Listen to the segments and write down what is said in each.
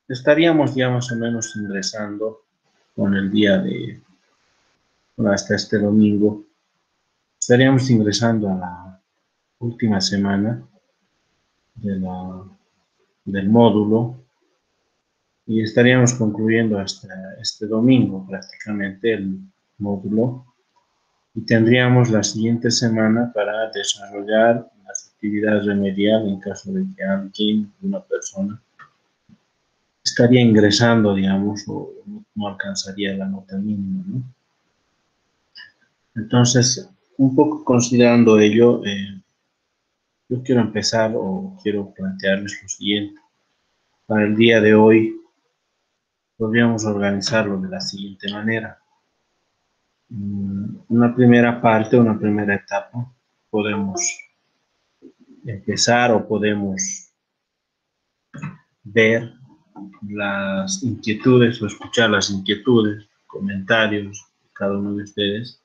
estaríamos ya más o menos ingresando con el día bueno, hasta este domingo, estaríamos ingresando a la última semana de del módulo y estaríamos concluyendo hasta este domingo prácticamente el módulo y tendríamos la siguiente semana para desarrollar las actividades remediales en caso de que alguien, una persona, estaría ingresando, digamos, o no alcanzaría la nota mínima, ¿no? Entonces, un poco considerando ello, yo quiero empezar o quiero plantearles lo siguiente. Para el día de hoy, podríamos organizarlo de la siguiente manera. Una primera parte, una primera etapa, podemos empezar o podemos ver las inquietudes o escuchar las inquietudes, comentarios de cada uno de ustedes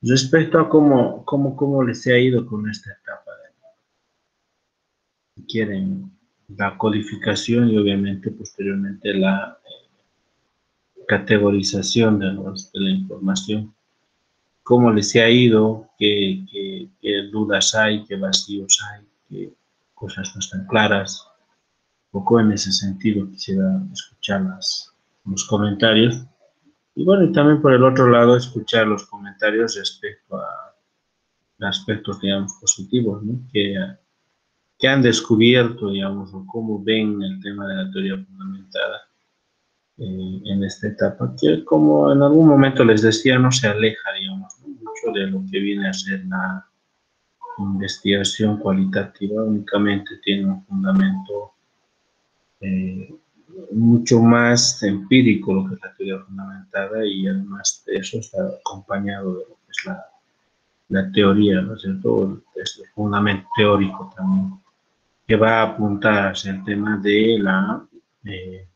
respecto a cómo les ha ido con esta etapa. Si quieren la codificación y obviamente posteriormente la categorización de la información. ¿Cómo les ha ido? ¿Qué dudas hay? ¿Qué vacíos hay? ¿Qué cosas no están claras? Un poco en ese sentido quisiera escuchar los comentarios. Y bueno, y también por el otro lado, escuchar los comentarios respecto a aspectos, digamos, positivos, ¿no? Que han descubierto, digamos, o cómo ven el tema de la teoría fundamentada en esta etapa, que como en algún momento les decía, no se aleja, digamos, ¿no? Mucho de lo que viene a ser la investigación cualitativa, únicamente tiene un fundamento eh, mucho más empírico, lo que es la teoría fundamentada, y además de eso está acompañado de lo que es la teoría, ¿no es cierto? Es el fundamento teórico también, que va a apuntar hacia el tema de la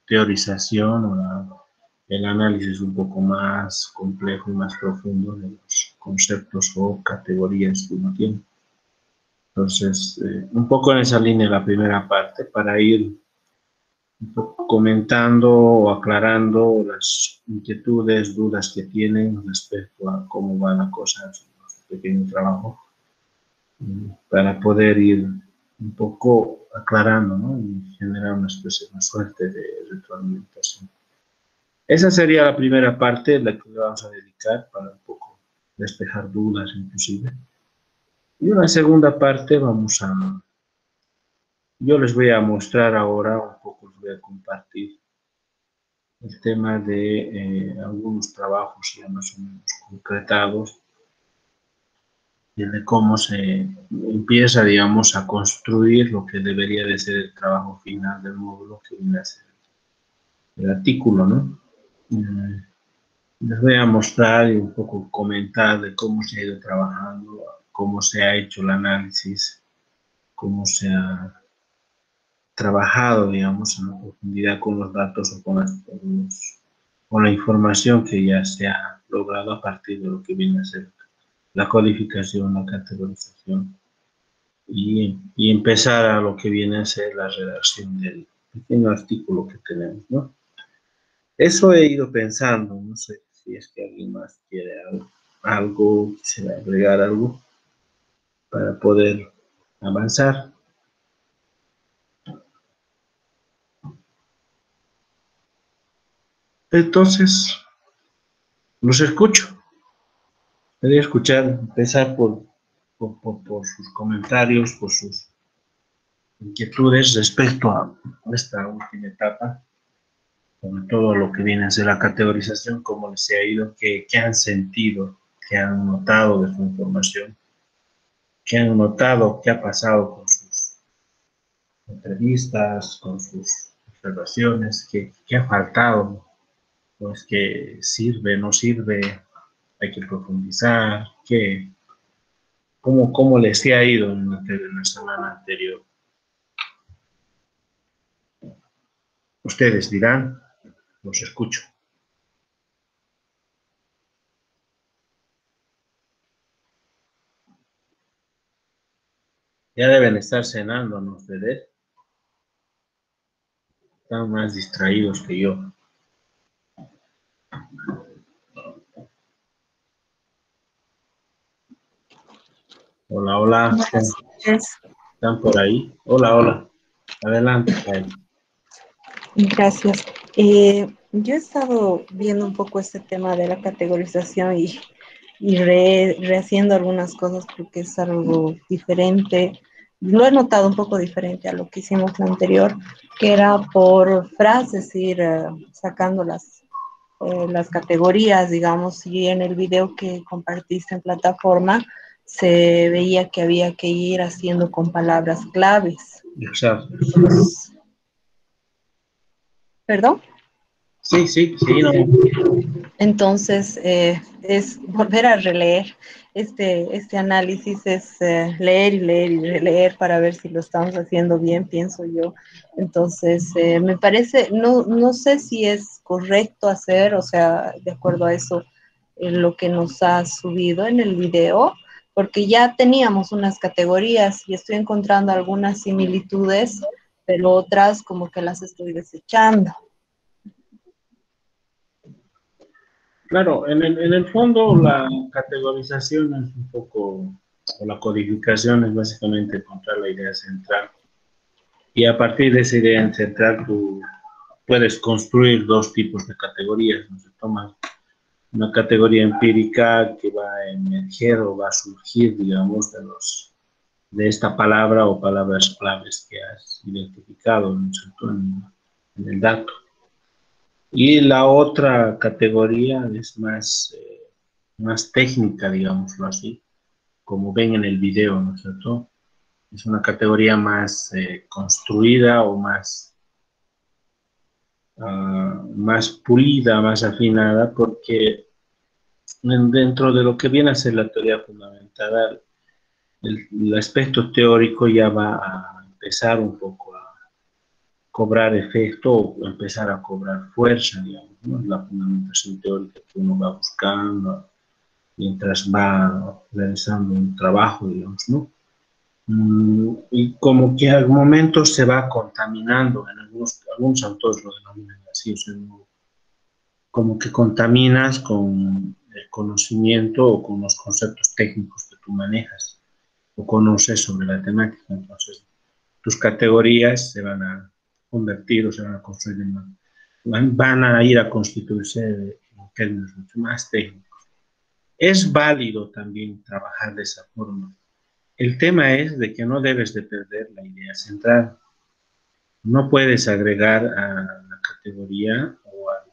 teorización o el análisis un poco más complejo y más profundo de los conceptos o categorías que uno tiene. Entonces, un poco en esa línea la primera parte, para ir un poco comentando o aclarando las inquietudes, dudas que tienen respecto a cómo va la cosa en su pequeño trabajo, para poder ir un poco aclarando, ¿no? Y generar una especie de suerte de retroalimentación. Esa sería la primera parte, la que le vamos a dedicar para un poco despejar dudas inclusive. Y una segunda parte yo les voy a mostrar ahora, un poco les voy a compartir el tema de algunos trabajos ya más o menos concretados, de cómo se empieza, digamos, a construir lo que debería de ser el trabajo final del módulo, que viene a ser el artículo, ¿no? Les voy a mostrar y un poco comentar de cómo se ha ido trabajando, cómo se ha hecho el análisis, cómo se ha trabajado, digamos, en profundidad con los datos o con la información que ya se ha logrado a partir de lo que viene a ser la codificación, la categorización y empezar a lo que viene a ser la redacción del pequeño artículo que tenemos, ¿no? Eso he ido pensando, no sé si es que alguien más quiere algo, quisiera agregar algo para poder avanzar. Entonces, los escucho. Quería escuchar, empezar por sus comentarios, por sus inquietudes respecto a esta última etapa, sobre todo lo que viene a ser la categorización, cómo les ha ido, qué han sentido, qué han notado de su información, qué han notado, qué ha pasado con sus entrevistas, con sus observaciones, qué ha faltado, pues que sirve, no sirve, hay que profundizar, cómo les ha ido en la semana anterior. Ustedes dirán, los escucho. Ya deben estar cenando, ¿no? Ustedes. están más distraídos que yo. Hola, hola. Buenas noches. ¿Están por ahí? Hola, hola. Adelante, Kyle. Gracias. Yo he estado viendo un poco este tema de la categorización y rehaciendo algunas cosas porque es algo diferente. Lo he notado un poco diferente a lo que hicimos la anterior, que era por frases ir sacando las categorías, digamos, y en el video que compartiste en plataforma se veía que había que ir haciendo con palabras claves. Exacto. ¿Perdón? Sí, sí, sí, no. Entonces, es volver a releer este análisis, es leer y leer y releer para ver si lo estamos haciendo bien, pienso yo. Entonces, me parece, no sé si es correcto hacer, o sea, de acuerdo a eso, lo que nos ha subido en el video, porque ya teníamos unas categorías y estoy encontrando algunas similitudes, pero otras como que las estoy desechando. Claro, en el fondo la categorización es un poco, o la codificación es básicamente encontrar la idea central. Y a partir de esa idea central tú puedes construir dos tipos de categorías, ¿no? Se toma una categoría empírica que va a emerger o va a surgir, digamos, de esta palabra o palabras claves que has identificado, ¿no? En el dato. Y la otra categoría es más técnica, digámoslo así, como ven en el video, ¿no es cierto? Es una categoría más construida o más pulida, más afinada, porque dentro de lo que viene a ser la teoría fundamental, el aspecto teórico ya va a empezar un poco a cobrar efecto o empezar a cobrar fuerza, digamos, ¿no? La fundamentación teórica que uno va buscando mientras va realizando un trabajo, digamos, ¿no? Y como que al momento se va contaminando, en algunos autores lo denominan así, o sea, como que contaminas con el conocimiento o con los conceptos técnicos que tú manejas o conoces sobre la temática. Entonces, tus categorías se van a convertir o se van a construir van a ir a constituirse en términos mucho más técnicos. Es válido también trabajar de esa forma. El tema es de que no debes de perder la idea central. No puedes agregar a la categoría o a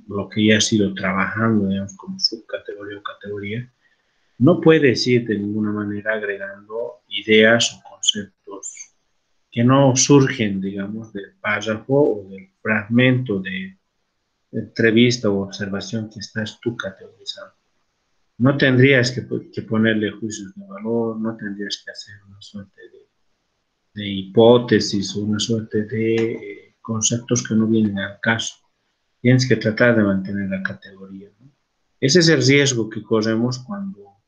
lo que ya has ido trabajando, digamos, como subcategoría o categoría. No puedes ir de ninguna manera agregando ideas o conceptos que no surgen, digamos, del párrafo o del fragmento de entrevista o observación que estás tú categorizando. No tendrías que ponerle juicios de valor, no tendrías que hacer una suerte de hipótesis o una suerte de conceptos que no vienen al caso. Tienes que tratar de mantener la categoría, ¿no? Ese es el riesgo que corremos cuando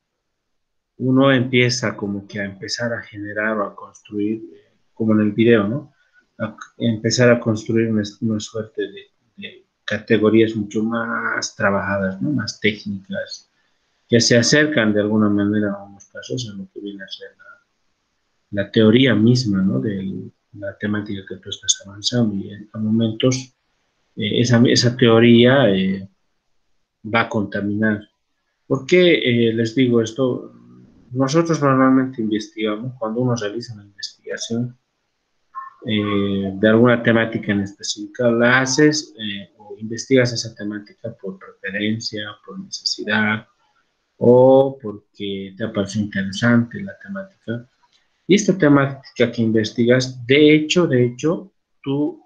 uno empieza como que a empezar a generar o a construir, como en el video, ¿no? A empezar a construir una suerte de categorías mucho más trabajadas, ¿no? Más técnicas, que se acercan de alguna manera en algunos casos a lo que viene a ser la teoría misma, ¿no? De la temática que tú estás avanzando y a momentos esa teoría va a contaminar. ¿Por qué les digo esto? Nosotros normalmente investigamos, cuando uno realiza una investigación de alguna temática en específica, la haces o investigas esa temática por preferencia, por necesidad o porque te parece interesante la temática. Y esta temática que investigas, de hecho, tú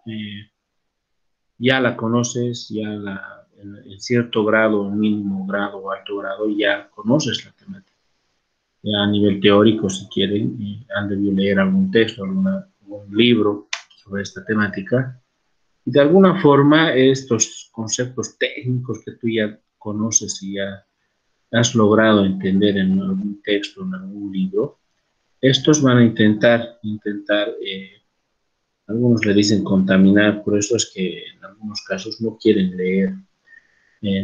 ya la conoces, en cierto grado, mínimo grado o alto grado, ya conoces la temática. Ya a nivel teórico, si quieren, han debido leer algún texto, algún libro sobre esta temática. Y de alguna forma, estos conceptos técnicos que tú ya conoces y ya has logrado entender en algún texto, en algún libro, estos van a intentar Algunos le dicen contaminar, por eso es que en algunos casos no quieren leer,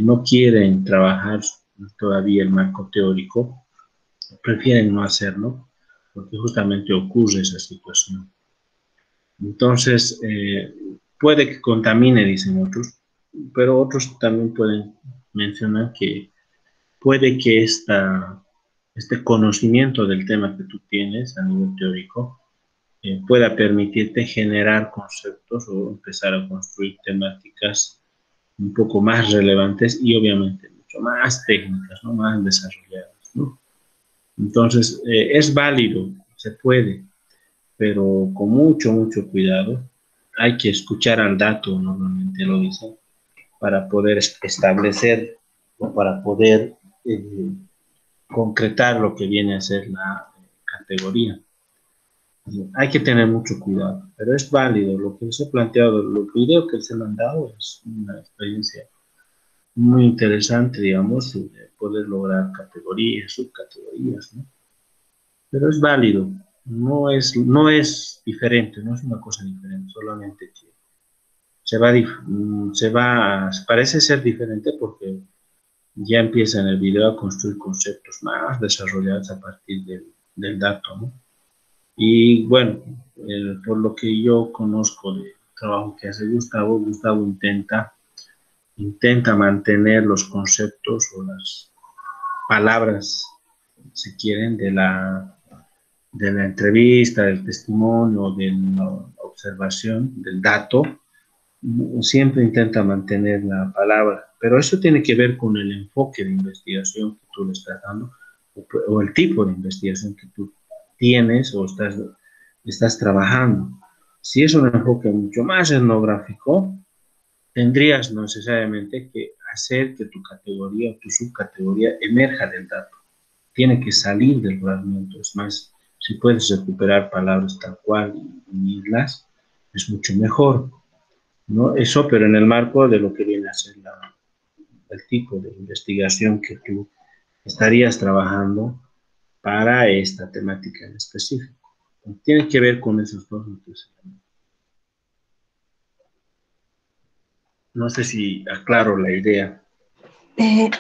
no quieren trabajar todavía el marco teórico, prefieren no hacerlo, porque justamente ocurre esa situación. Entonces, puede que contamine, dicen otros, pero otros también pueden mencionar que puede que este conocimiento del tema que tú tienes a nivel teórico pueda permitirte generar conceptos o empezar a construir temáticas un poco más relevantes y obviamente mucho más técnicas, ¿no? Más desarrolladas, ¿no? Entonces, es válido, se puede, pero con mucho, mucho cuidado. Hay que escuchar al dato, normalmente lo dicen, para poder establecer o para poder concretar lo que viene a ser la categoría. Hay que tener mucho cuidado, pero es válido. Lo que les he planteado, los videos que se me han dado es una experiencia muy interesante, digamos, de poder lograr categorías, subcategorías, ¿no? Pero es válido, no es diferente, no es una cosa diferente, solamente que parece ser diferente porque ya empieza en el video a construir conceptos más desarrollados a partir del dato, ¿no? Y bueno, por lo que yo conozco del trabajo que hace Gustavo, Gustavo intenta mantener los conceptos o las palabras, si quieren, de la entrevista, del testimonio, de la observación, del dato, siempre intenta mantener la palabra, pero eso tiene que ver con el enfoque de investigación que tú le estás dando o el tipo de investigación que tú tienes o estás trabajando. Si es un enfoque mucho más etnográfico, tendrías necesariamente que hacer que tu categoría o tu subcategoría emerja del dato. Tiene que salir del fragmento. Es más, si puedes recuperar palabras tal cual y unirlas, es mucho mejor, ¿no? Eso, pero en el marco de lo que viene a ser el tipo de investigación que tú estarías trabajando para esta temática en específico. Tiene que ver con esos dos núcleos. No sé si aclaro la idea. Eh,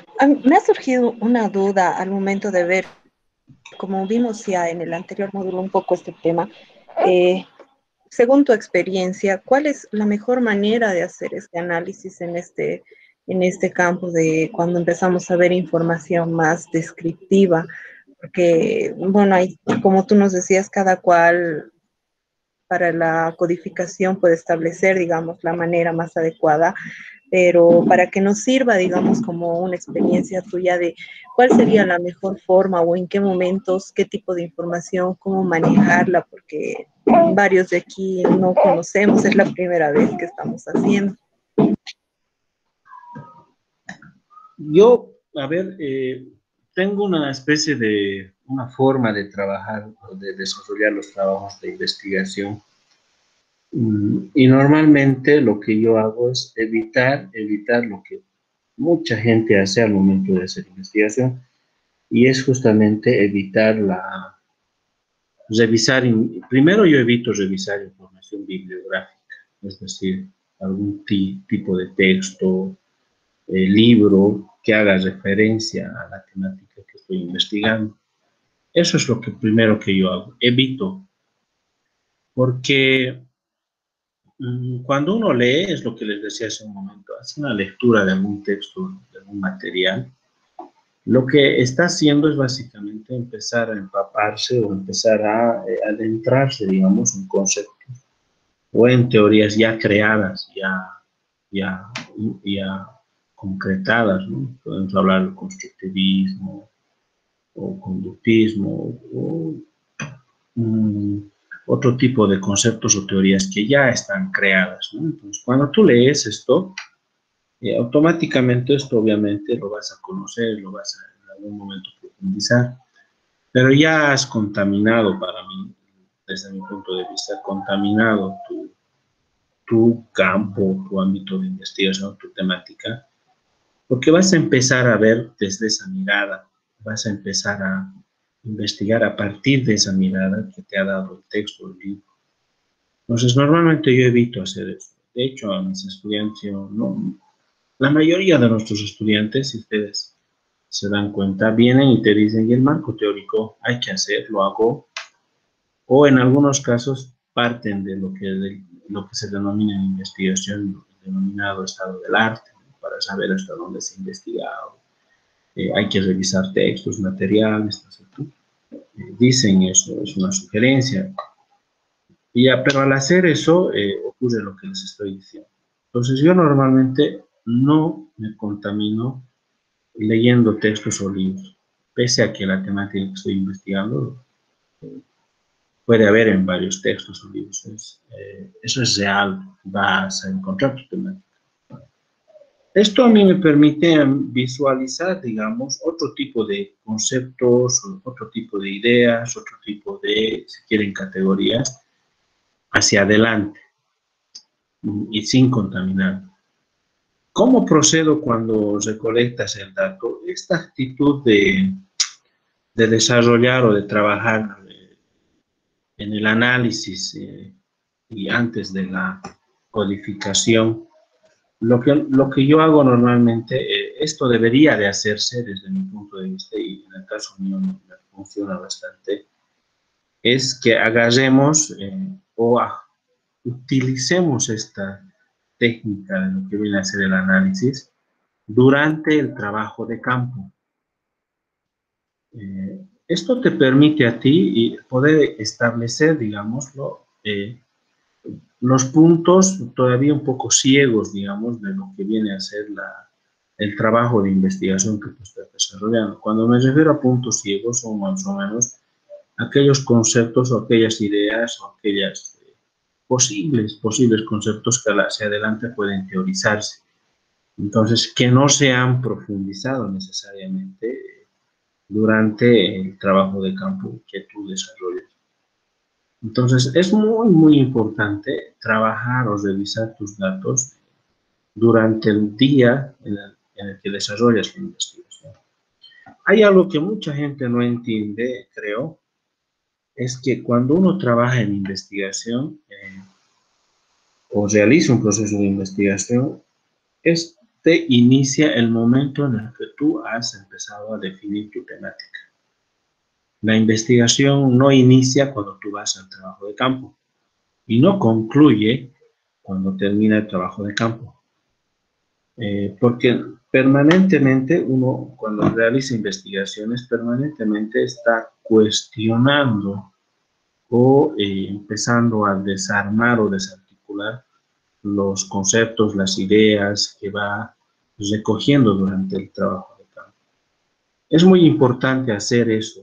Me ha surgido una duda al momento de ver, como vimos ya en el anterior módulo un poco este tema, eh, según tu experiencia, ¿cuál es la mejor manera de hacer este análisis en este campo de cuando empezamos a ver información más descriptiva? Porque, bueno, hay, como tú nos decías, cada cual para la codificación puede establecer, digamos, la manera más adecuada, pero para que nos sirva, digamos, como una experiencia tuya de cuál sería la mejor forma o en qué momentos, qué tipo de información, cómo manejarla, porque varios de aquí no conocemos, es la primera vez que estamos haciendo. Yo, a ver, tengo una especie una forma de trabajar, de desarrollar los trabajos de investigación. Y normalmente lo que yo hago es evitar lo que mucha gente hace al momento de hacer investigación, y es justamente primero yo evito revisar información bibliográfica, es decir, algún tipo de texto, libro que haga referencia a la temática que estoy investigando. Eso es lo que primero que yo hago, evito, porque cuando uno lee, es lo que les decía hace un momento, hace una lectura de algún texto, de algún material, lo que está haciendo es básicamente empezar a empaparse o empezar a adentrarse, digamos, en conceptos o en teorías ya creadas, ya, ya concretadas, ¿no? Podemos hablar de constructivismo o conductismo o otro tipo de conceptos o teorías que ya están creadas, ¿no? Entonces, cuando tú lees esto, automáticamente esto obviamente lo vas a conocer, lo vas a en algún momento profundizar, pero ya has contaminado para mí, desde mi punto de vista, contaminado tu campo, tu ámbito de investigación, tu temática, porque vas a empezar a ver desde esa mirada, vas a empezar a investigar a partir de esa mirada que te ha dado el texto, el libro, Entonces, normalmente yo evito hacer eso. De hecho, a mis estudiantes, la mayoría de nuestros estudiantes, si ustedes se dan cuenta, vienen y te dicen, y el marco teórico hay que hacer, lo hago, o en algunos casos parten lo que se denomina en investigación, denominado estado del arte, ¿no? Para saber hasta dónde se ha investigado. Hay que revisar textos, materiales, ¿no es cierto? Dicen eso, es una sugerencia. Pero al hacer eso, ocurre lo que les estoy diciendo. Entonces, yo normalmente no me contamino leyendo textos o libros, pese a que la temática que estoy investigando puede haber en varios textos o libros. Eso es real, vas a encontrar tu temática. Esto a mí me permite visualizar, digamos, otro tipo de conceptos, otro tipo de ideas, otro tipo de, si quieren, categorías hacia adelante y sin contaminar. ¿Cómo procedo cuando recolectas el dato? Esta actitud de desarrollar o de trabajar en el análisis y antes de la codificación, lo que yo hago normalmente, esto debería de hacerse desde mi punto de vista y en el caso mío me funciona bastante, es que agarremos utilicemos esta técnica de lo que viene a ser el análisis durante el trabajo de campo. Esto te permite a ti poder establecer, digámoslo, los puntos todavía un poco ciegos, digamos, de lo que viene a ser el trabajo de investigación que tú estás desarrollando. Cuando me refiero a puntos ciegos, son más o menos aquellos conceptos o aquellas ideas o aquellas posibles conceptos que hacia adelante pueden teorizarse. Entonces, que no se han profundizado necesariamente durante el trabajo de campo que tú desarrollas. Entonces, es muy, muy importante trabajar o revisar tus datos durante el día en el que desarrollas la investigación. Hay algo que mucha gente no entiende, creo, es que cuando uno trabaja en investigación o realiza un proceso de investigación, este inicia el momento en el que tú has empezado a definir tu temática. La investigación no inicia cuando tú vas al trabajo de campo y no concluye cuando termina el trabajo de campo. Porque permanentemente uno, cuando realiza investigaciones, permanentemente está cuestionando o empezando a desarmar o desarticular los conceptos, las ideas que va recogiendo durante el trabajo de campo. Es muy importante hacer eso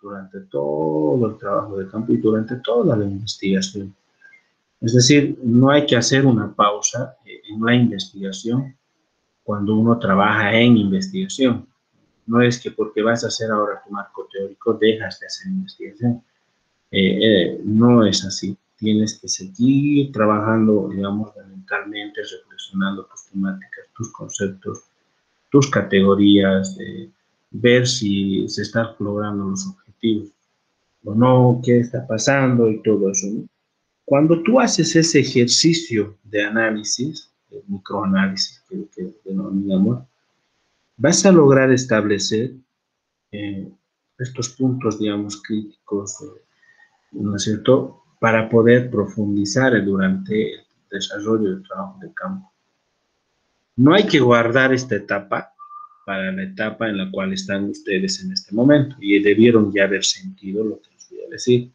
durante todo el trabajo de campo y durante toda la investigación. Es decir, no hay que hacer una pausa en la investigación cuando uno trabaja en investigación. No es que porque vas a hacer ahora tu marco teórico dejas de hacer investigación. No es así. Tienes que seguir trabajando, digamos, mentalmente, reflexionando tus temáticas, tus conceptos, tus categorías, ver si se están logrando los objetivos o no, qué está pasando y todo eso, ¿no? Cuando tú haces ese ejercicio de análisis, de microanálisis, que denominamos, vas a lograr establecer estos puntos, digamos, críticos, ¿no es cierto?, para poder profundizar durante el desarrollo del trabajo de campo. No hay que guardar esta etapa para la etapa en la cual están ustedes en este momento y debieron ya haber sentido lo que les voy a decir.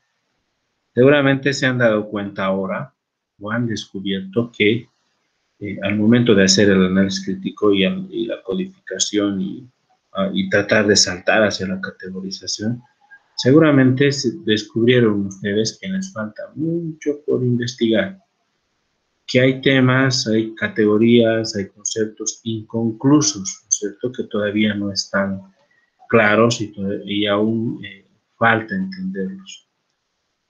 Seguramente se han dado cuenta ahora o han descubierto que al momento de hacer el análisis crítico y la codificación y tratar de saltar hacia la categorización, seguramente descubrieron ustedes que les falta mucho por investigar, que hay temas, hay categorías, hay conceptos inconclusos, ¿no es cierto?, que todavía no están claros y aún falta entenderlos.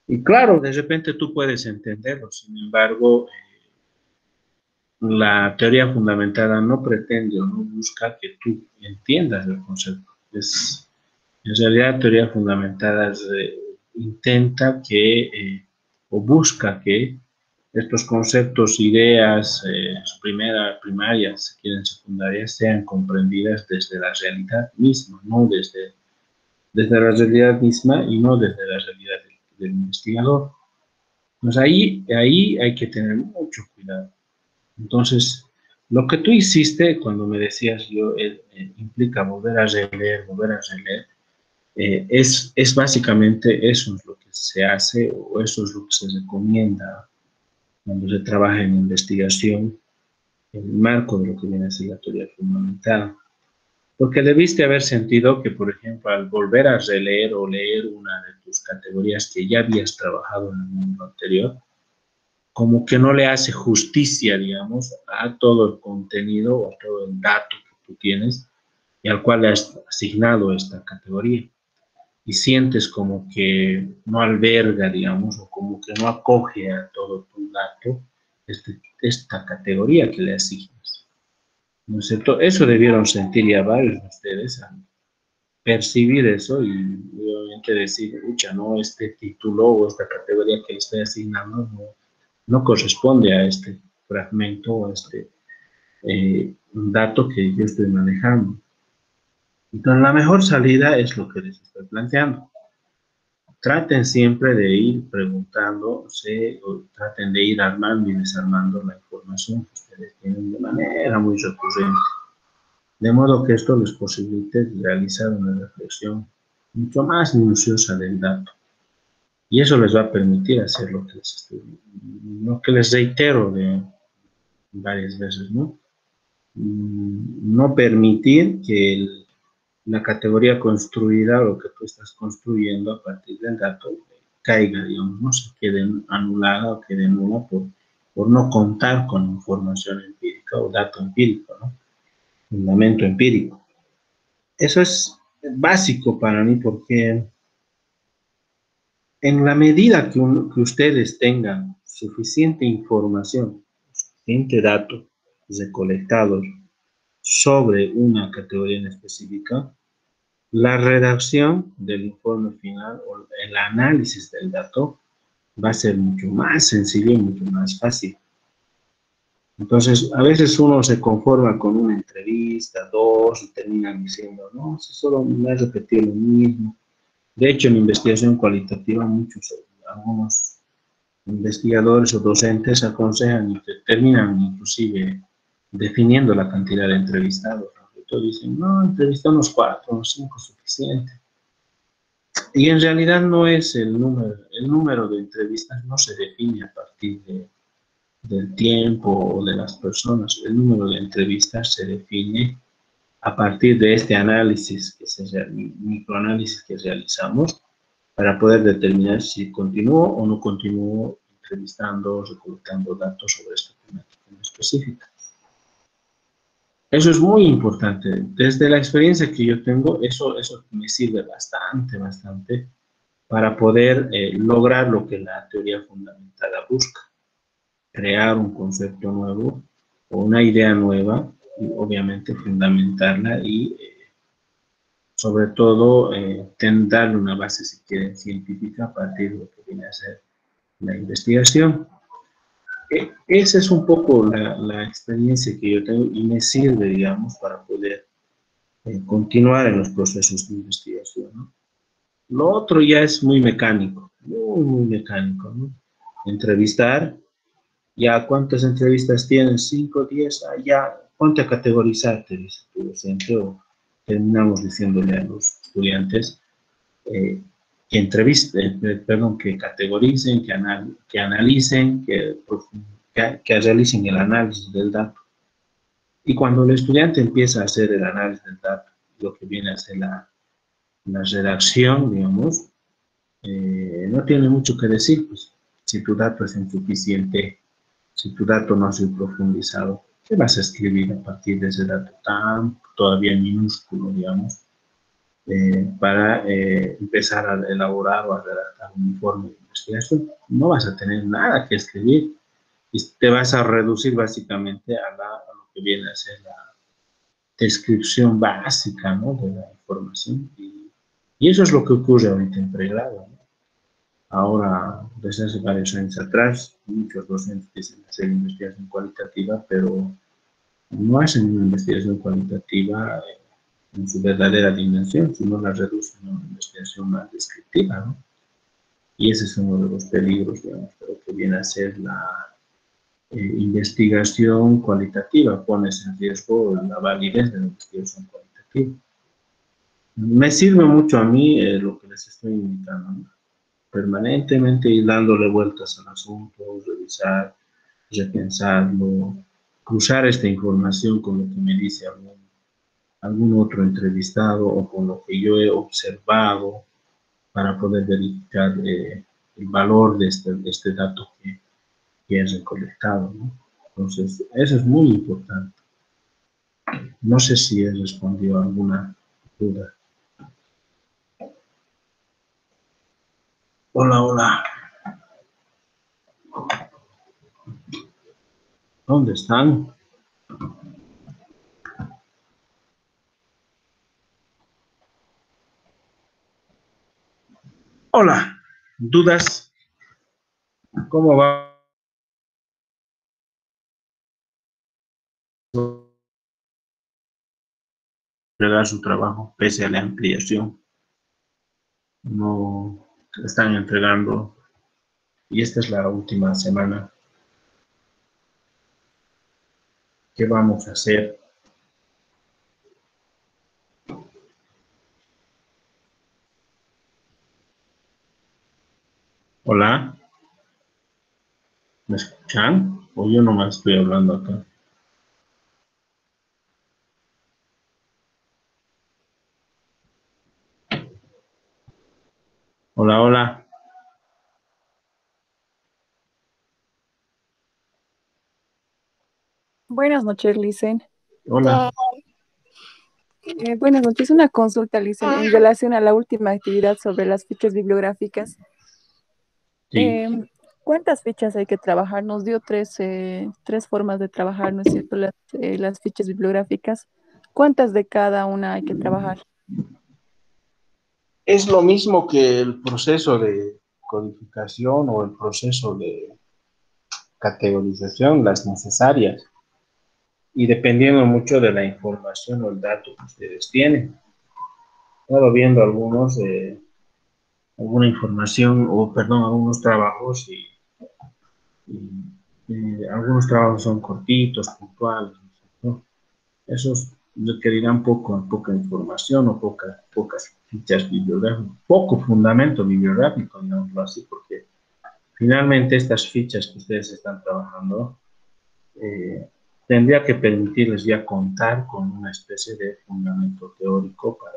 Y claro, de repente tú puedes entenderlos, sin embargo, la teoría fundamentada no pretende o no busca que tú entiendas el concepto. En realidad, teoría fundamentada intenta que o busca que estos conceptos, ideas, primarias, si quieren secundarias, sean comprendidas desde la realidad misma, no desde la realidad misma y no desde la realidad del investigador. Pues ahí hay que tener mucho cuidado. Entonces, lo que tú hiciste cuando me decías implica volver a releer, es básicamente eso es lo que se hace o eso es lo que se recomienda cuando se trabaja en investigación en el marco de lo que viene a ser la teoría fundamental. Porque debiste haber sentido que, por ejemplo, al volver a releer o leer una de tus categorías que ya habías trabajado en el mundo anterior, como que no le hace justicia, digamos, a todo el contenido o a todo el dato que tú tienes y al cual le has asignado esta categoría. Y sientes como que no alberga, digamos, o como que no acoge a todo tu dato esta categoría que le asignas. ¿No es cierto? Eso debieron sentir ya varios de ustedes al percibir eso y obviamente decir, escucha, no, este título o esta categoría que le estoy asignando no corresponde a este fragmento o a este dato que yo estoy manejando. Entonces, la mejor salida es lo que les estoy planteando. Traten siempre de ir preguntándose o traten de ir armando y desarmando la información que ustedes tienen de manera muy recurrente. De modo que esto les posibilite realizar una reflexión mucho más minuciosa del dato. Y eso les va a permitir hacer lo que les reitero de varias veces, ¿no? No permitir que la categoría construida, lo que tú estás construyendo a partir del dato, caiga, digamos, no se quede anulada o quede nula por no contar con información empírica o dato empírico, ¿no? Fundamento empírico. Eso es básico para mí porque en la medida que ustedes tengan suficiente información, suficiente dato recolectados sobre una categoría en específica, la redacción del informe final o el análisis del dato va a ser mucho más sencillo y mucho más fácil. Entonces, a veces uno se conforma con una entrevista, dos, y terminan diciendo, no, si solo me ha repetido lo mismo. De hecho, en investigación cualitativa, algunos investigadores o docentes aconsejan y terminan inclusive definiendo la cantidad de entrevistados. Entonces dicen, no, entrevistamos 4 o 5 suficiente. Y en realidad no es el número de entrevistas no se define a partir del tiempo o de las personas. El número de entrevistas se define a partir de este análisis, microanálisis que realizamos para poder determinar si continúo o no continúo entrevistando o recolectando datos sobre esta temática en específica. Eso es muy importante. Desde la experiencia que yo tengo, eso me sirve bastante para poder lograr lo que la teoría fundamentada busca. Crear un concepto nuevo o una idea nueva y obviamente fundamentarla y sobre todo darle una base, si quieren, científica a partir de lo que viene a ser la investigación. Esa es un poco la experiencia que yo tengo y me sirve, digamos, para poder continuar en los procesos de investigación, ¿no? Lo otro ya es muy mecánico, muy mecánico, ¿no? Entrevistar, ya cuántas entrevistas tienes, 5, 10, ya ponte a categorizarte, dice tu docente, o terminamos diciéndole a los estudiantes que categoricen, que analicen, que realicen el análisis del dato. Y cuando el estudiante empieza a hacer el análisis del dato, lo que viene a ser la redacción, digamos, no tiene mucho que decir, pues, si tu dato es insuficiente, si tu dato no ha sido profundizado, ¿qué vas a escribir a partir de ese dato tan todavía minúsculo, digamos, para empezar a elaborar o a redactar un informe de investigación? No vas a tener nada que escribir y te vas a reducir básicamente a lo que viene a ser la descripción básica, ¿no?, de la información. Y eso es lo que ocurre ahorita en pregrado, ¿no? Ahora, desde hace varios años atrás, muchos docentes dicen hacer investigación cualitativa, pero no hacen una investigación cualitativa en su verdadera dimensión, sino la reducen a una investigación más descriptiva, ¿no? Y ese es uno de los peligros, digamos, de lo que viene a ser la investigación cualitativa, pones en riesgo la validez de la investigación cualitativa. Me sirve mucho a mí lo que les estoy indicando, ¿no? Permanentemente ir dándole vueltas al asunto, revisar, repensarlo, cruzar esta información con lo que me dice algún otro entrevistado o con lo que yo he observado para poder verificar el valor de este dato que es recolectado, ¿no? Entonces, eso es muy importante. No sé si he respondido a alguna duda. Hola, hola. ¿Dónde están? Hola. ¿Dudas? ¿Cómo va a entregar su trabajo pese a la ampliación? No están entregando y esta es la última semana. ¿Qué vamos a hacer? Hola, ¿me escuchan? O yo nomás estoy hablando acá. Hola, hola. Buenas noches, Licen. Hola. Buenas noches. Una consulta, Licen, en relación a la última actividad sobre las fichas bibliográficas. Sí. ¿Cuántas fichas hay que trabajar? Nos dio tres formas de trabajar, ¿no es cierto? Las fichas bibliográficas. ¿Cuántas de cada una hay que trabajar? Es lo mismo que el proceso de codificación o el proceso de categorización, las necesarias, y dependiendo mucho de la información o el dato que ustedes tienen. Estaba viendo alguna información, o perdón, algunos trabajos y algunos trabajos son cortitos, puntuales, ¿no? Esos requerirán poca información o pocas fichas bibliográficas, poco fundamento bibliográfico, digámoslo así, porque finalmente estas fichas que ustedes están trabajando eh, tendría que permitirles ya contar con una especie de fundamento teórico para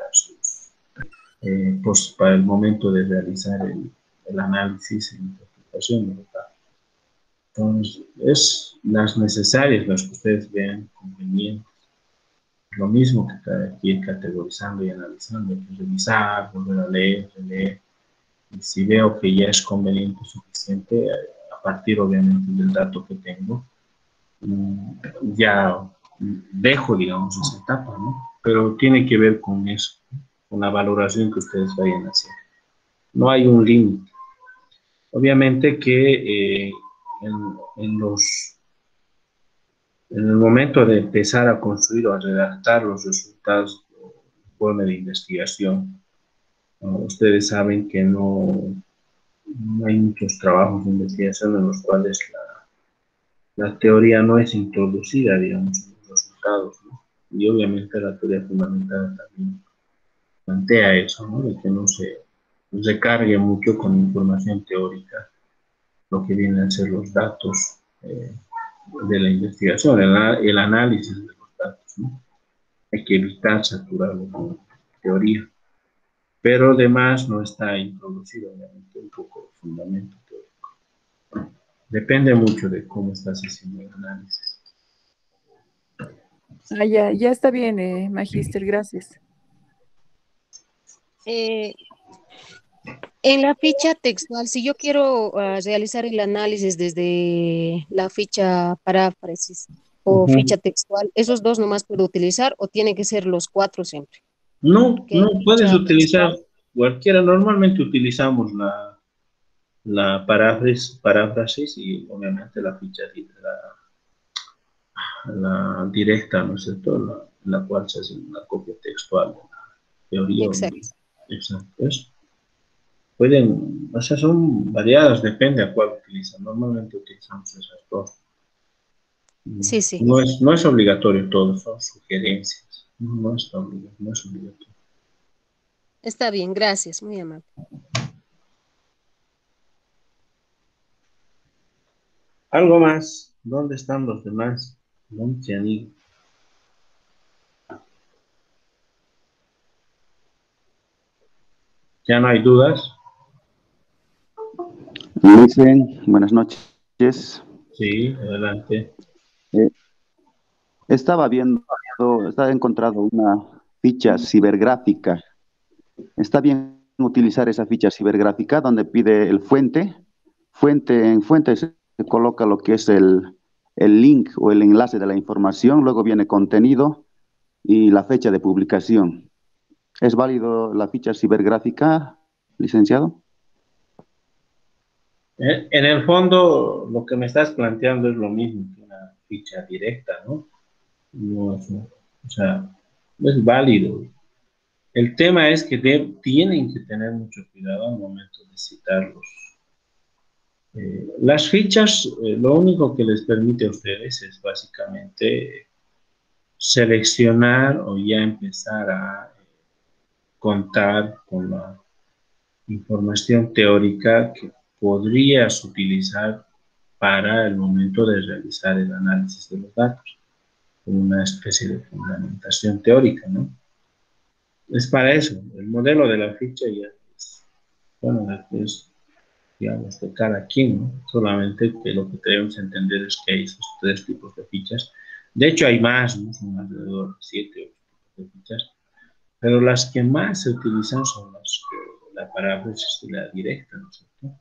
pues para el momento de realizar el análisis e interpretación de los datos. Entonces, es las necesarias las que ustedes vean convenientes. Lo mismo que ir categorizando y analizando, hay que revisar, volver a leer, releer. Y si veo que ya es conveniente, suficiente, a partir obviamente del dato que tengo, ya dejo, digamos, esa etapa, ¿no? Pero tiene que ver con eso, con la valoración que ustedes vayan a hacer. No hay un límite. Obviamente que en el momento de empezar a construir o a redactar los resultados del informe de investigación, ustedes saben que no hay muchos trabajos de investigación en los cuales la teoría no es introducida, digamos, en los resultados, ¿no? Y obviamente la teoría fundamental también plantea eso, ¿no? De que no se recargue mucho con información teórica lo que vienen a ser los datos de la investigación, el análisis de los datos, ¿no? Hay que evitar saturarlo con teoría. Pero además no está introducido, obviamente, un poco de fundamento teórico. Depende mucho de cómo estás haciendo el análisis. Ya está bien, Magíster, gracias. Eh, en la ficha textual, si yo quiero realizar el análisis desde la ficha paráfrasis o ficha textual, ¿esos dos nomás puedo utilizar o tienen que ser los cuatro siempre? No, Que no, en puedes ficha utilizar textual, cualquiera. Normalmente utilizamos la paráfrasis y obviamente la ficha, la directa, ¿no es cierto? La cual se hace una copia textual de la teoría. Exacto. Exacto. Pueden, o sea, son variadas, depende a cuál utilizan. Normalmente utilizamos esas dos. Sí, sí. No es obligatorio todo, son sugerencias. No es obligatorio. Está bien, gracias, muy amable. Algo más. ¿Dónde están los demás? ¿Dónde se han ido? ¿Ya no hay dudas? Dicen, buenas noches. Sí, adelante. Eh, estaba viendo, estaba encontrado una ficha cibergráfica. ¿Está bien utilizar esa ficha cibergráfica donde pide el fuente? En fuente se coloca lo que es el link o el enlace de la información, luego viene contenido y la fecha de publicación. ¿Es válido la ficha cibergráfica, licenciado? En el fondo, lo que me estás planteando es lo mismo que una ficha directa, ¿no? O sea, no es válido. El tema es que tienen que tener mucho cuidado al momento de citarlos. Las fichas, lo único que les permite a ustedes es básicamente seleccionar o ya empezar a contar con la información teórica que podrías utilizar para el momento de realizar el análisis de los datos, con una especie de fundamentación teórica, ¿no? Es para eso, el modelo de la ficha ya es, bueno, es, digamos, de cada quien, ¿no? Solamente que lo que debemos entender es que hay esos tres tipos de fichas. De hecho, hay más, ¿no? Son alrededor de 7 o 8 tipos de fichas, pero las que más se utilizan son la paráfrasis y la directa, ¿no es cierto?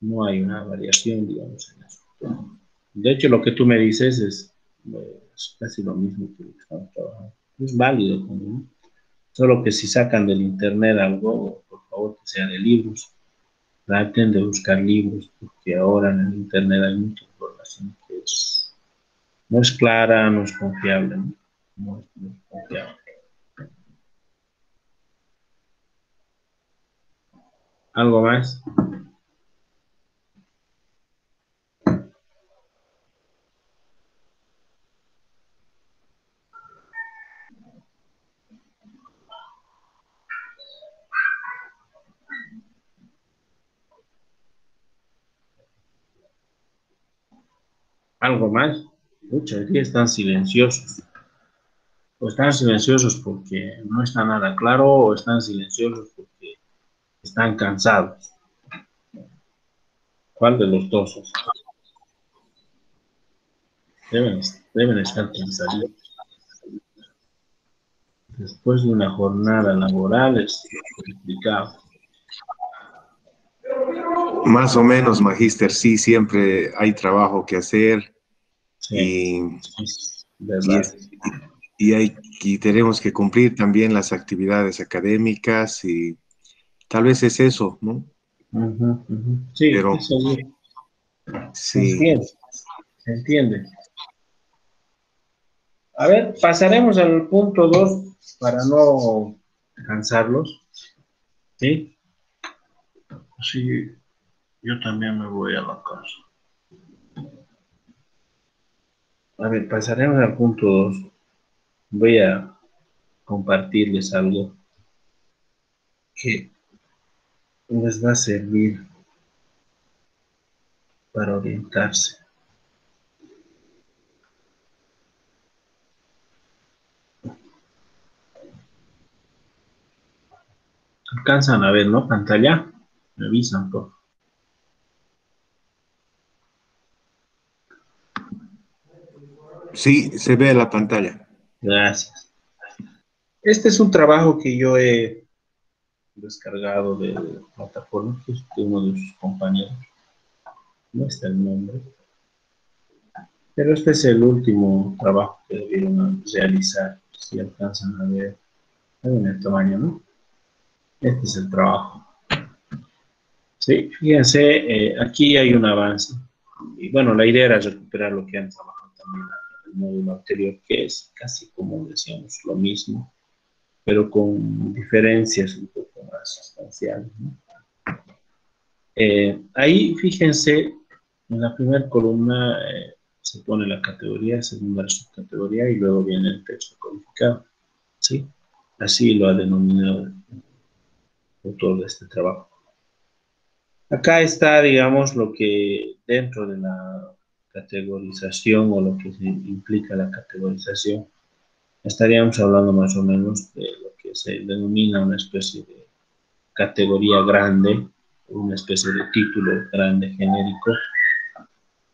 No hay una variación, digamos, en eso. De hecho, lo que tú me dices es casi lo mismo que lo que estamos trabajando. Es válido, ¿no? Solo que si sacan del internet algo, por favor, que sea de libros. Traten de buscar libros, porque ahora en el internet hay mucha información que no es clara, no es confiable, ¿no? No es confiable. ¿Algo más? ¿Algo más? Muchos días están silenciosos. O están silenciosos porque no está nada claro, o están silenciosos porque están cansados. ¿Cuál de los dos es? Deben estar cansaditos. Después de una jornada laboral es complicado. Más o menos, magíster, sí, siempre hay trabajo que hacer Sí, y, es y, verdad. y tenemos que cumplir también las actividades académicas y tal vez es eso, ¿no? Ujú, ujú. Sí, Pero eso es sí, bien, se entiende. A ver, pasaremos al punto 2 para no cansarlos. ¿Sí? Sí, yo también me voy a la casa. A ver, pasaremos al punto 2. Voy a compartirles algo que les va a servir para orientarse. Alcanzan a ver, ¿no? Pantalla. Me avisan, por favor. sí, se ve la pantalla. Gracias. Este es un trabajo que yo he descargado de plataforma, que es de uno de sus compañeros. No está el nombre. Pero este es el último trabajo que debieron realizar. Si alcanzan a ver, en el tamaño, ¿no? Este es el trabajo. Sí, fíjense, aquí hay un avance. Y bueno, la idea era recuperar lo que han trabajado también en el módulo anterior, que es casi como decíamos, lo mismo, pero con diferencias un poco más sustanciales, ¿no? Ahí, fíjense, en la primera columna se pone la categoría, segunda la subcategoría y luego viene el texto codificado, ¿sí? Así lo ha denominado el autor de este trabajo. Acá está, digamos, lo que dentro de la categorización o lo que implica la categorización, estaríamos hablando más o menos de lo que se denomina una especie de categoría grande, una especie de título grande genérico,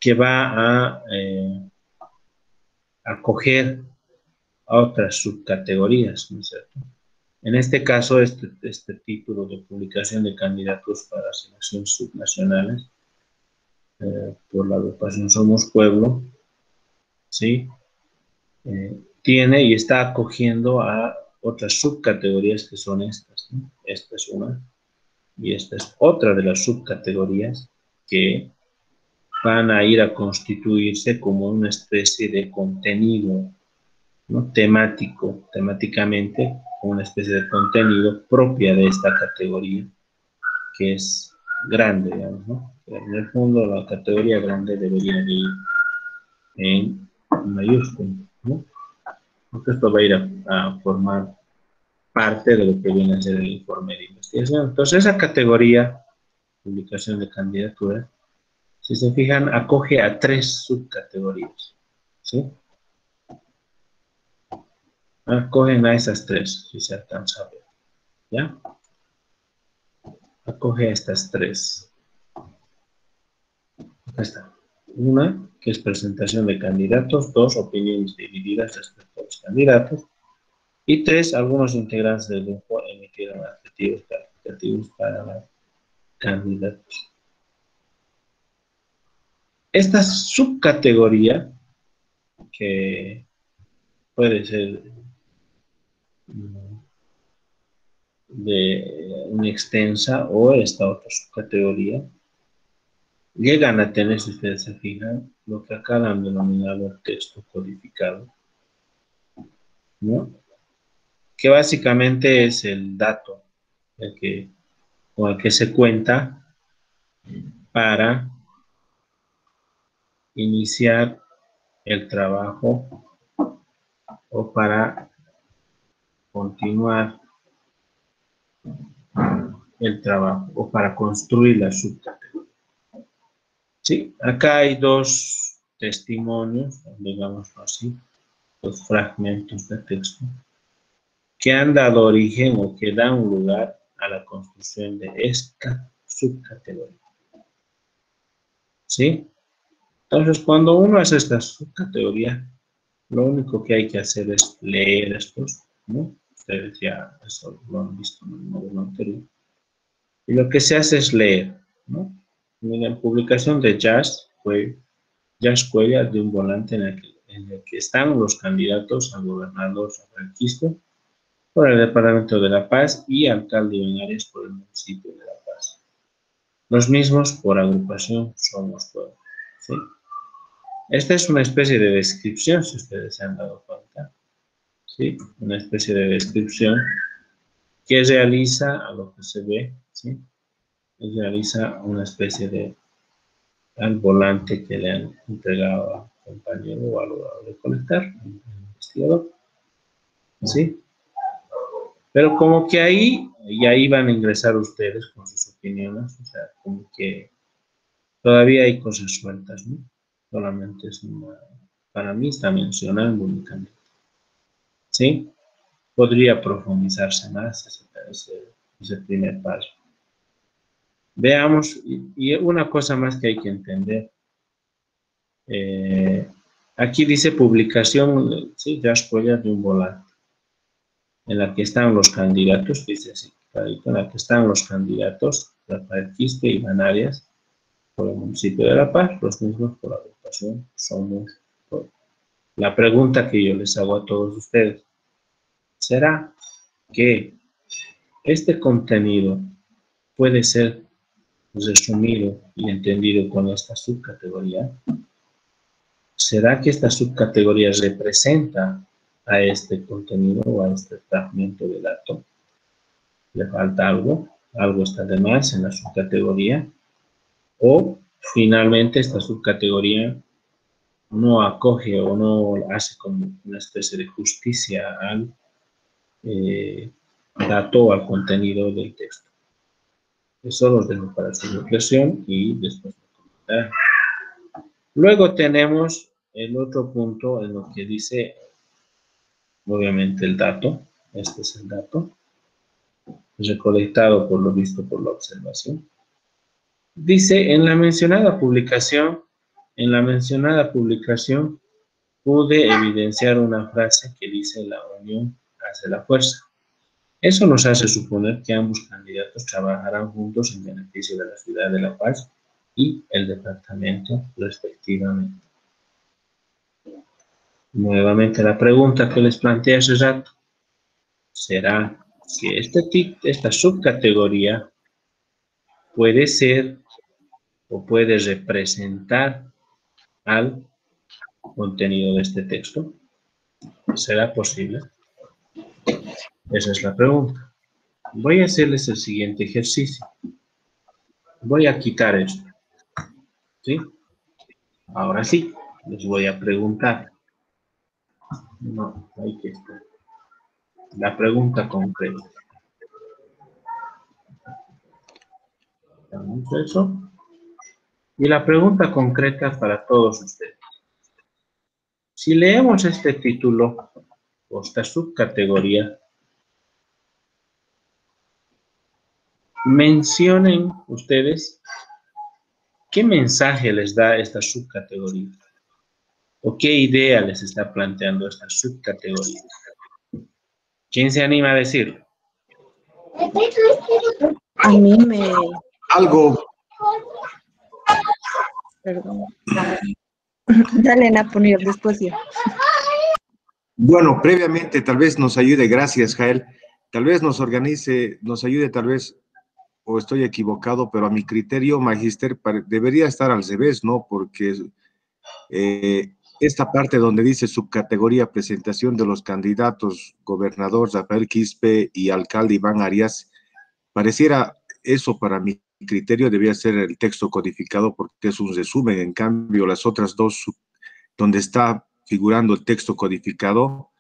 que va a acoger a otras subcategorías, ¿no es cierto? En este caso, este título de publicación de candidatos para selecciones subnacionales por la agrupación Somos Pueblo, ¿sí? Tiene y está acogiendo a otras subcategorías que son estas, ¿no? Esta es una y esta es otra de las subcategorías que van a ir a constituirse como una especie de contenido, ¿no? Temáticamente, una especie de contenido propia de esta categoría, que es grande, digamos, ¿no? En el fondo, la categoría grande debería de ir en mayúscula, ¿no? Porque esto va a ir a formar parte de lo que viene a ser el informe de investigación. Entonces, esa categoría, publicación de candidatura, si se fijan, acoge a 3 subcategorías, ¿sí? Acogen a esas 3, si se alcanza a ver, ¿ya? Acoge a estas 3. Acá está. Una, que es presentación de candidatos. 2, opiniones divididas respecto a los candidatos. Y 3, algunos integrantes del grupo emitieron adjetivos calificativos para los candidatos. Esta subcategoría, que puede ser de una extensa o esta otra subcategoría, llegan a tener, si ustedes se fijan, lo que acá han denominado el texto codificado, ¿no? Que básicamente es el dato con el que se cuenta para iniciar el trabajo o para continuar el trabajo o para construir la subcategoría. Sí, acá hay 2 testimonios, digámoslo así, 2 fragmentos de texto que han dado origen o que dan lugar a la construcción de esta subcategoría. ¿Sí? Entonces, cuando uno hace esta subcategoría, lo único que hay que hacer es leer estos, ¿no? Ustedes ya eso lo han visto en el módulo anterior. Y lo que se hace es leer, ¿no? En la publicación de Jazz Cuellar de un volante en el que están los candidatos a gobernador franquista por el Departamento de La Paz y alcalde Iván Arias por el municipio de La Paz. Los mismos por agrupación Somos Pueblo, ¿sí? Esta es una especie de descripción, si ustedes se han dado cuenta, ¿sí? Una especie de descripción que realiza, a lo que se ve, ¿sí? Realiza una especie de al volante que le han entregado al compañero o al recolectar, al investigador, ¿sí? Pero como que ahí van a ingresar ustedes con sus opiniones, o sea, como que todavía hay cosas sueltas, ¿no? Solamente es para mí está mencionando únicamente, ¿sí? Podría profundizarse más ese primer paso. Veamos, y una cosa más que hay que entender. Aquí dice publicación, ¿sí? Jazz Cuellar de un volante, en la que están los candidatos, dice así, en la que están los candidatos, Rafael Quispe y Iván Arias, por el municipio de La Paz, los mismos por la agrupación Somos Pueblo. La pregunta que yo les hago a todos ustedes, ¿será que este contenido puede ser resumido y entendido con esta subcategoría, ¿será que esta subcategoría representa a este contenido o a este fragmento de dato? ¿Le falta algo? ¿Algo está de más en la subcategoría? ¿O finalmente esta subcategoría no acoge o no hace como una especie de justicia al dato o al contenido del texto? Eso los dejo para su reflexión y después me comentarán. Luego tenemos el otro punto en lo que dice, obviamente, el dato. Este es el dato, recolectado por lo visto por la observación. Dice, en la mencionada publicación pude evidenciar una frase que dice la unión hace la fuerza. Eso nos hace suponer que ambos candidatos trabajarán juntos en beneficio de la ciudad de La Paz y el departamento respectivamente. Nuevamente la pregunta que les planteé hace rato, ¿será que esta subcategoría puede ser o puede representar al contenido de este texto? ¿Será posible? Esa es la pregunta. Voy a hacerles el siguiente ejercicio. Voy a quitar esto. ¿Sí? Ahora sí, les voy a preguntar. No, ahí que está. La pregunta concreta. Damos eso. Y la pregunta concreta para todos ustedes. Si leemos este título o esta subcategoría, mencionen ustedes qué mensaje les da esta subcategoría o qué idea les está planteando esta subcategoría. ¿Quién se anima a decirlo? A mí me... Algo, Perdón. Dale, Napoleón, después yo. bueno, previamente tal vez nos ayude, gracias, Jael, tal vez nos organice, nos ayude tal vez, o estoy equivocado, pero a mi criterio, Magíster, debería estar al revés, ¿no? Porque esta parte donde dice subcategoría presentación de los candidatos gobernador Rafael Quispe y alcalde Iván Arias, pareciera eso para mi criterio debía ser el texto codificado porque es un resumen. En cambio, las otras dos, donde está figurando el texto codificado,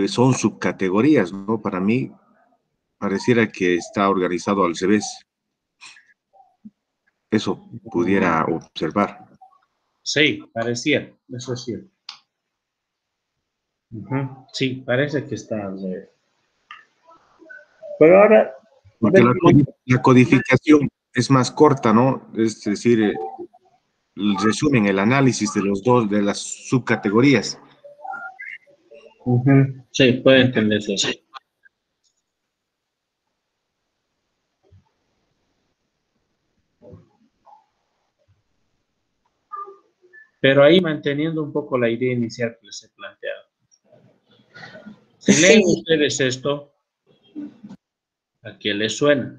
son subcategorías, ¿no? Para mí, pareciera que está organizado al revés. Eso pudiera observar. Sí, parecía, eso es cierto. Sí, parece que está al revés. Pero ahora, Porque la codificación es más corta, ¿no? Es decir, el resumen, el análisis de los dos, de las subcategorías. sí, puede entenderse así. Pero ahí manteniendo un poco la idea inicial que les he planteado. Si leen Sí, ustedes esto, ¿a qué les suena?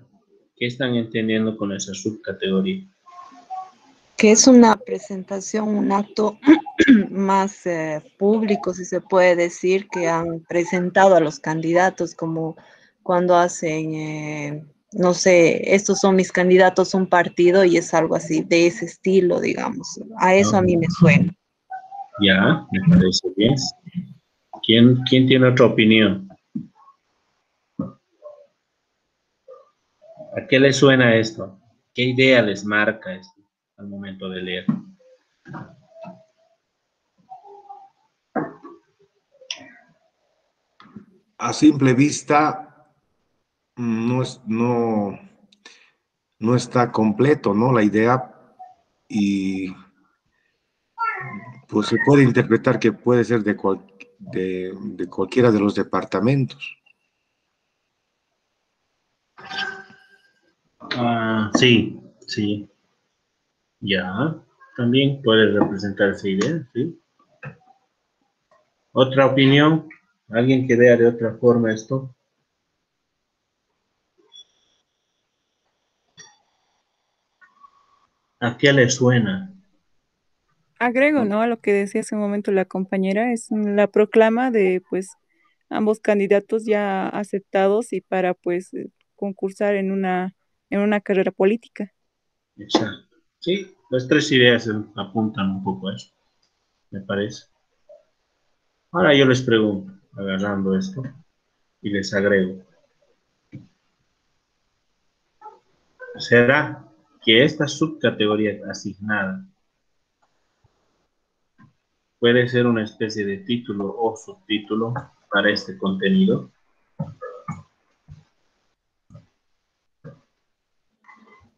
¿Qué están entendiendo con esa subcategoría? que es una presentación, un acto más público, si se puede decir, que han presentado a los candidatos, como cuando hacen, no sé, estos son mis candidatos, un partido, y es algo así, de ese estilo, digamos. A eso a mí me suena. Ya, me parece bien. ¿Quién tiene otra opinión? ¿A qué les suena esto? ¿Qué idea les marca esto al momento de leer? A simple vista, no está completo, ¿no? La idea, y pues se puede interpretar que puede ser de cualquiera de los departamentos. Sí, sí. Ya, también puede representar esa idea, ¿sí? ¿Otra opinión? ¿Alguien que vea de otra forma esto? ¿A qué le suena? Agrego, ¿no? A lo que decía hace un momento la compañera, es la proclama de, pues, ambos candidatos ya aceptados y para, pues, concursar en una carrera política. Exacto. Sí, las tres ideas apuntan un poco a eso, me parece. Ahora yo les pregunto, agarrando esto, y les agrego, ¿será que esta subcategoría asignada puede ser una especie de título o subtítulo para este contenido?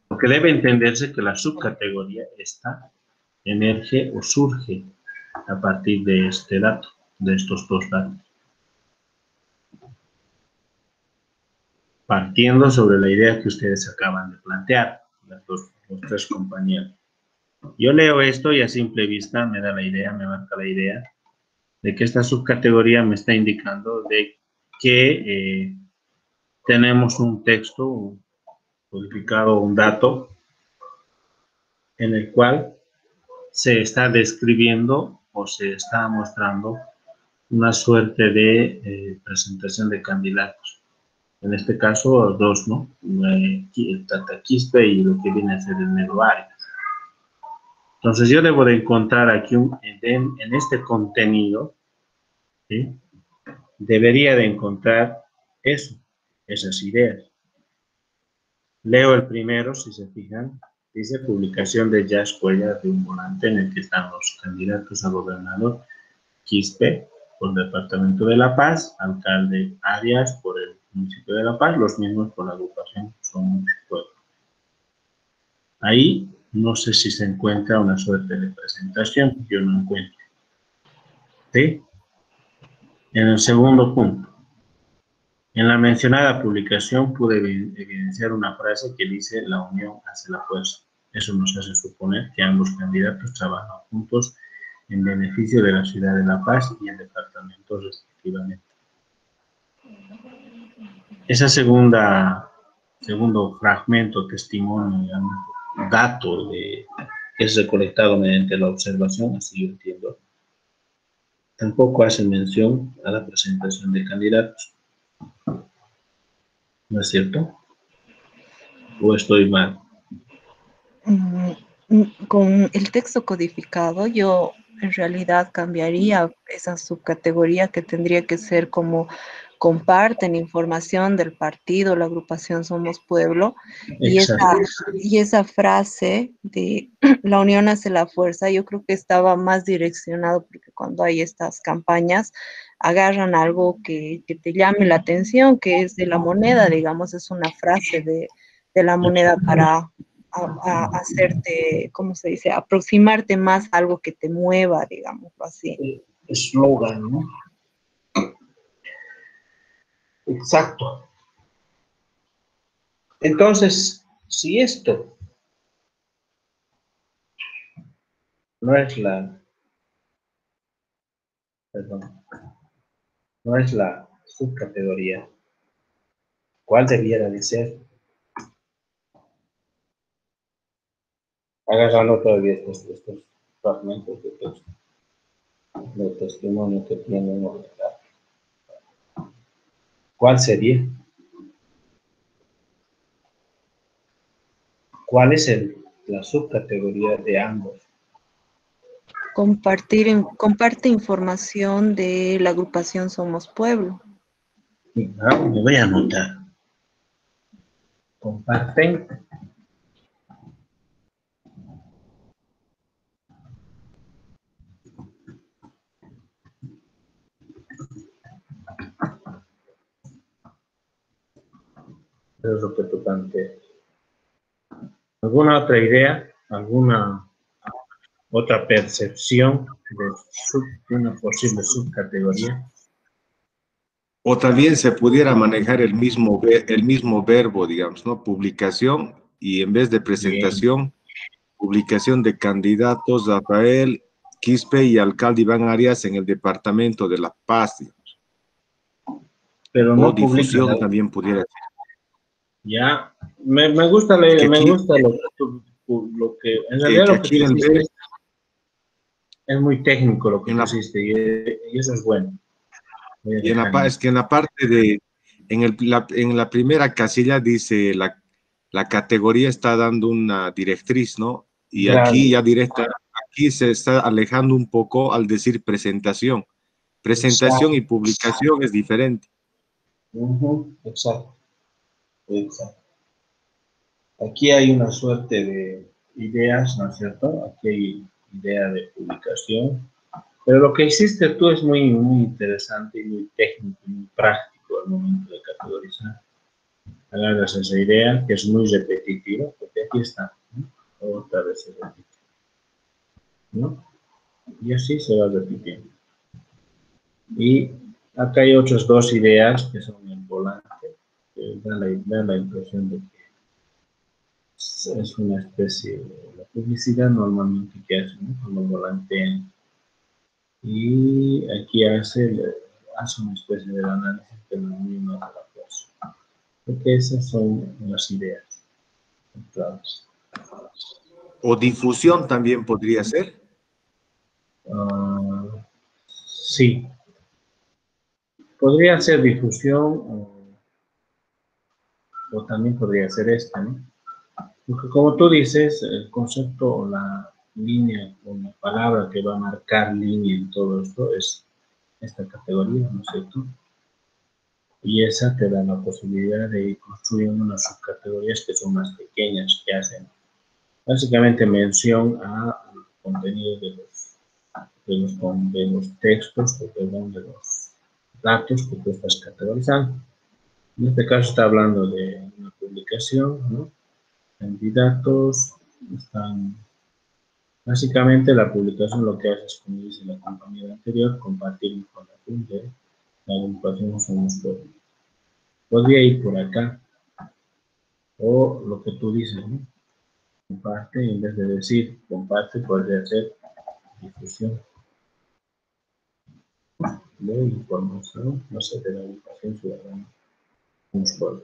Porque debe entenderse que la subcategoría esta emerge o surge a partir de este dato, de estos dos datos. Partiendo sobre la idea que ustedes acaban de plantear, los tres compañeros. Yo leo esto y a simple vista me da la idea, me marca la idea de que esta subcategoría me está indicando de que tenemos un texto codificado, un dato, en el cual se está describiendo o se está mostrando una suerte de presentación de candidatos. En este caso, dos, ¿no? El Tata Quispe y lo que viene a ser el Nelo Arias. Entonces, yo debo de encontrar aquí, en este contenido, ¿sí? Debería de encontrar eso, esas ideas. Leo el primero, si se fijan, dice publicación de Jazz Cuellar de un volante en el que están los candidatos a gobernador, Quispe por el departamento de La Paz, alcalde Arias por el municipio de La Paz, los mismos por la agrupación Somos Pueblo. Ahí no sé si se encuentra una suerte de presentación, yo no encuentro. ¿Sí? En el segundo punto, en la mencionada publicación pude evidenciar una frase que dice la unión hace la fuerza. Eso nos hace suponer que ambos candidatos trabajan juntos en beneficio de la ciudad de La Paz y el departamento respectivamente. Ese segundo fragmento, testimonio, digamos, dato que es recolectado mediante la observación, así yo entiendo, tampoco hace mención a la presentación de candidatos. ¿No es cierto? ¿O estoy mal? Con el texto codificado, yo en realidad cambiaría esa subcategoría que tendría que ser como comparten información del partido, la agrupación Somos Pueblo, Exacto. y esa frase de la unión hace la fuerza, yo creo que estaba más direccionado porque cuando hay estas campañas, agarran algo que te llame la atención, que es de la moneda, digamos, es una frase de la moneda para hacerte, ¿cómo se dice? Aproximarte más a algo que te mueva, digámoslo así. Eslogan, ¿no? Exacto. Entonces, si esto no es no es la subcategoría, ¿cuál debiera de ser? Agarrando todavía estos fragmentos de texto, de testimonio que tienen, ¿cuál sería? ¿Cuál es la subcategoría de ambos? Comparte información de la agrupación Somos Pueblo. Ah, me voy a anotar. Comparten es lo que tú planteas. ¿Alguna otra idea? ¿Alguna otra percepción de una posible subcategoría? O también se pudiera manejar el mismo verbo, digamos, ¿no? Publicación, y en vez de presentación, publicación de candidatos Rafael Quispe y alcalde Iván Arias en el departamento de La Paz, digamos. Pero O no difusión publica, también pudiera ser. ya, me gusta lo que tú lo que en Que realidad lo que aquí tú en el hiciste B, es muy técnico lo que en tú la, hiciste y eso es bueno. Voy a y en la, dejar en es que en la parte de, en la primera casilla dice la categoría está dando una directriz, ¿no? Y claro. aquí ya directa, aquí se está alejando un poco al decir presentación. Presentación Exacto. y publicación es diferente. Exacto. Exacto. Aquí hay una suerte de ideas, ¿no es cierto? Aquí hay idea de publicación, pero lo que hiciste tú es muy, muy interesante y muy técnico y muy práctico al momento de categorizar. Agarras esa idea que es muy repetitiva, porque aquí está, ¿no? Otra vez se repite, ¿no? Y así se va repitiendo. Y acá hay otras dos ideas que son el volante, que da la impresión de que es una especie de la publicidad normalmente que hacen, ¿no? Cuando volantean. Y aquí hace una especie de análisis de los mismos de la fuerza. Porque esas son las ideas centrales. O difusión también podría ser. Sí, podría ser difusión o también podría ser esta, ¿no? Porque como tú dices, el concepto o la línea o la palabra que va a marcar línea en todo esto es esta categoría, ¿no es cierto? Y esa te da la posibilidad de ir construyendo unas subcategorías que son más pequeñas, que hacen básicamente mención a contenidos de los textos, o perdón, de los datos que tú estás categorizando. En este caso está hablando de una publicación, ¿no? Candidatos, están... Básicamente la publicación lo que hace es, como dice la compañera anterior, compartir información de la agrupación Somos Pueblo. Podría ir por acá, o lo que tú dices, ¿no? Comparte, en vez de decir comparte, podría ser difusión de información, no sé, de la agrupación ciudadana Somos Pueblo.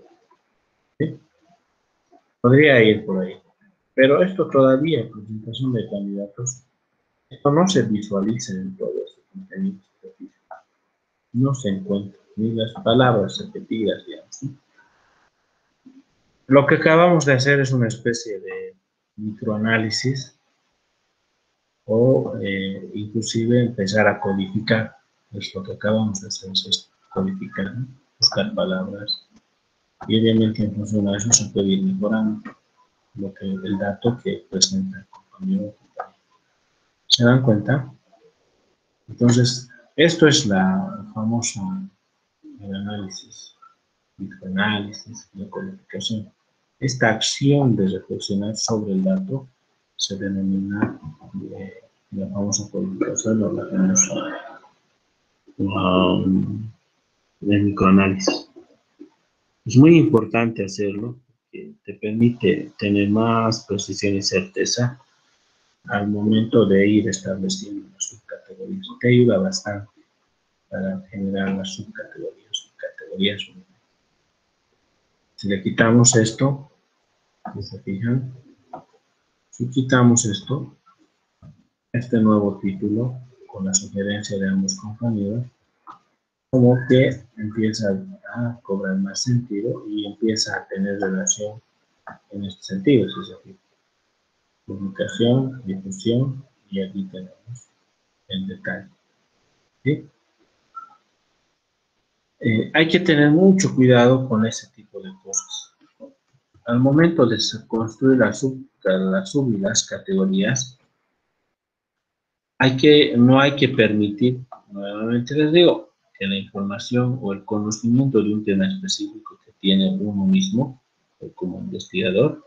¿Sí? Podría ir por ahí. Pero esto todavía, presentación de candidatos, esto no se visualiza en todo este contenido. No se encuentra, ni las palabras repetidas, digamos, ¿no? Lo que acabamos de hacer es una especie de microanálisis o inclusive empezar a codificar. Es lo que acabamos de hacer, es codificar, ¿no? Buscar palabras. Y obviamente en función a eso se puede ir mejorando el dato que presenta el compañero. ¿Se dan cuenta? Entonces, esto es la famosa el análisis, microanálisis, la codificación. Esta acción de reflexionar sobre el dato se denomina la famosa codificación o la famosa el microanálisis. Es muy importante hacerlo, porque te permite tener más precisión y certeza al momento de ir estableciendo las subcategorías. Te ayuda bastante para generar las subcategorías. Si le quitamos esto, si se fijan, si quitamos esto, este nuevo título, con la sugerencia de ambos compañeros, como que empieza a cobrar más sentido y empieza a tener relación en este sentido, si se fijan. Publicación, difusión, y aquí tenemos el detalle. ¿Sí? Hay que tener mucho cuidado con ese tipo de cosas. Al momento de construir la sub y las categorías, no hay que permitir, nuevamente les digo, que la información o el conocimiento de un tema específico que tiene uno mismo, o como investigador,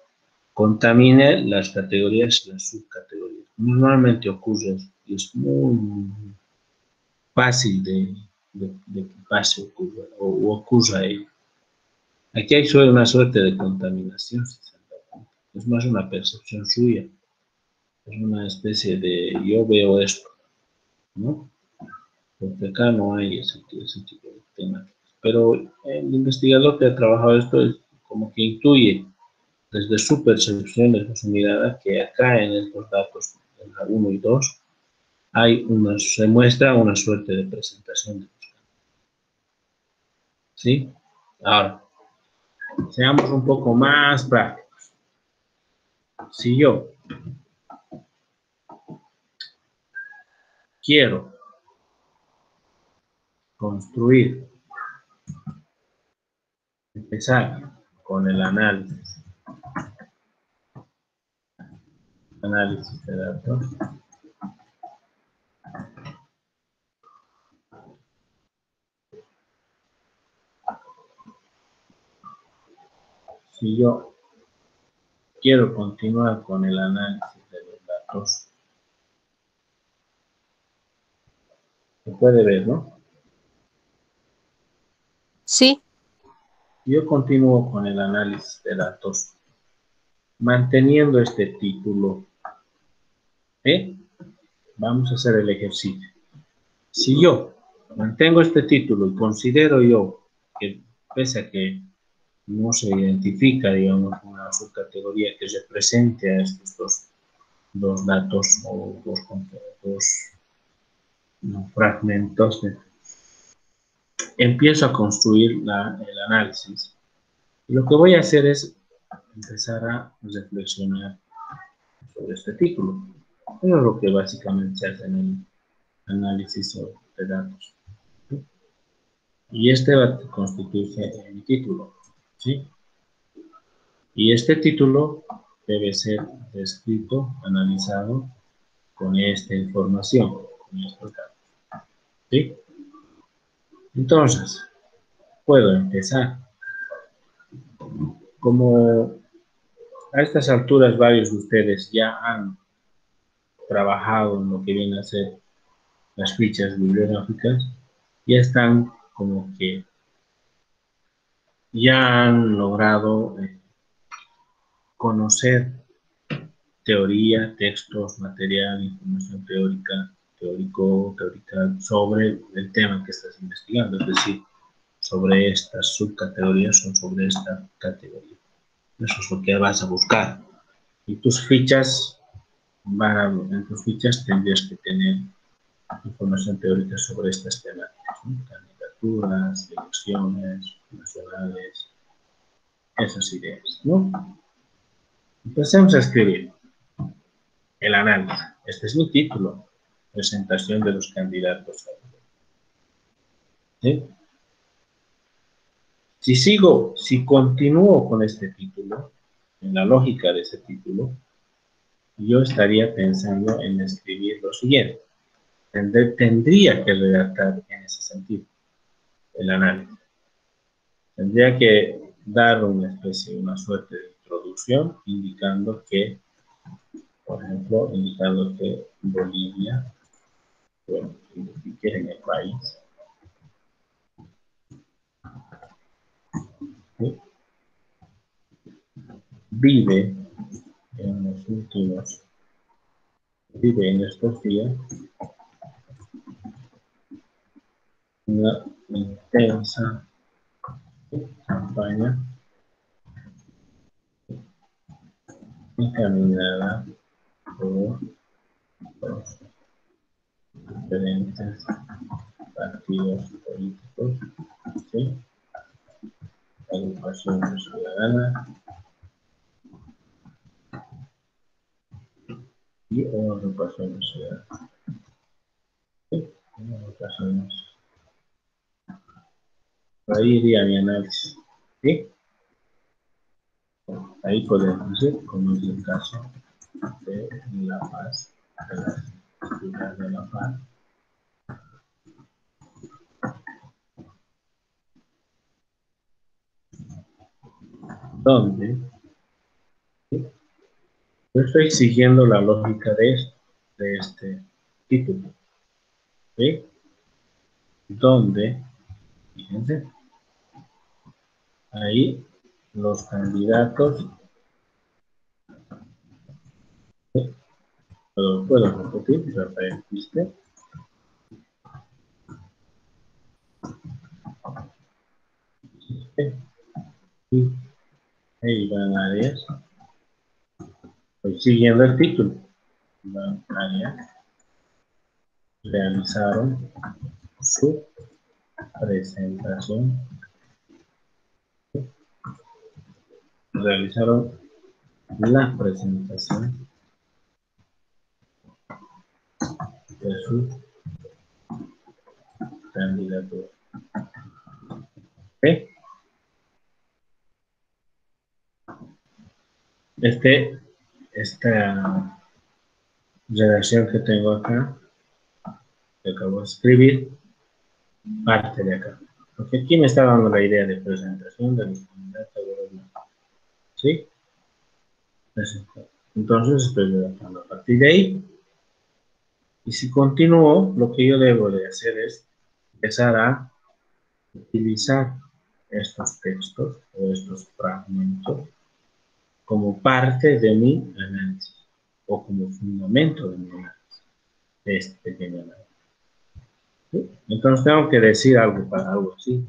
contamine las categorías y las subcategorías. Normalmente ocurre y es muy fácil de que pase o ocurra ahí. Aquí hay una suerte de contaminación, si se dan cuenta. Es más una percepción suya. Es una especie de yo veo esto, ¿no? Porque acá no hay ese tipo de temáticas. Pero el investigador que ha trabajado esto es como que intuye desde su percepción, desde su mirada, que acá en estos datos, en la 1 y 2, se muestra una suerte de presentación de los candidatos. ¿Sí? Ahora, seamos un poco más prácticos. Si yo quiero construir, empezar con el análisis de datos, si yo quiero continuar con el análisis de los datos, se puede ver, ¿no? Sí, Yo continúo con el análisis de datos, manteniendo este título. Vamos a hacer el ejercicio. Si yo mantengo este título y considero yo que, pese a que no se identifica, digamos, una subcategoría que represente a estos dos datos o dos fragmentos, empiezo a construir el análisis. Y lo que voy a hacer es empezar a reflexionar sobre este título. Eso es lo que básicamente se hace en el análisis de datos. ¿Sí? Y este va a constituirse en mi título. ¿Sí? Y este título debe ser descrito, analizado con esta información, con estos datos. ¿Sí? Entonces, puedo empezar. Como a estas alturas varios de ustedes ya han trabajado en lo que viene a ser las fichas bibliográficas, ya están como que ya han logrado conocer teoría, textos, material, información teórica sobre el tema que estás investigando, es decir, sobre estas subcategorías o sobre esta categoría. Eso es lo que vas a buscar. Y tus fichas, en tus fichas tendrías que tener información teórica sobre estas temáticas, ¿no? Candidaturas, elecciones nacionales, esas ideas, ¿no? Empecemos a escribir el análisis. Este es mi título, presentación de los candidatos. ¿Sí? Si continúo con este título, en la lógica de ese título, yo estaría pensando en escribir lo siguiente. Tendría que redactar en ese sentido el análisis. Tendría que dar una suerte de introducción, indicando que, por ejemplo, Bolivia, bueno, si quieren el país, ¿sí? Vive en estos días una intensa campaña encaminada por los diferentes partidos políticos, ¿sí? Agrupación ciudadana y agrupación ciudadana. ¿Sí? Agrupaciones. Ahí iría mi análisis. ¿Sí? Ahí podemos decir, como es el caso de La Paz, de la ciudad de La Paz, donde yo estoy siguiendo la lógica de este título, ¿sí? Donde, fíjense, ahí los candidatos, ¿sí? Puedo repetir, Rafael Quispe, y Iván Arias. Estoy siguiendo el título. Iván Arias realizaron su presentación. Realizaron la presentación de su candidatura. ¿Ok? Esta redacción que tengo acá, que acabo de escribir, parte de acá. Porque aquí me está dando la idea de presentación de los candidatos a gobernador. ¿Sí? Entonces estoy redactando a partir de ahí. Y si continúo, lo que yo debo de hacer es empezar a utilizar estos textos o estos fragmentos como parte de mi análisis o como fundamento de mi análisis, de este pequeño análisis. ¿Sí? Entonces tengo que decir algo para algo así.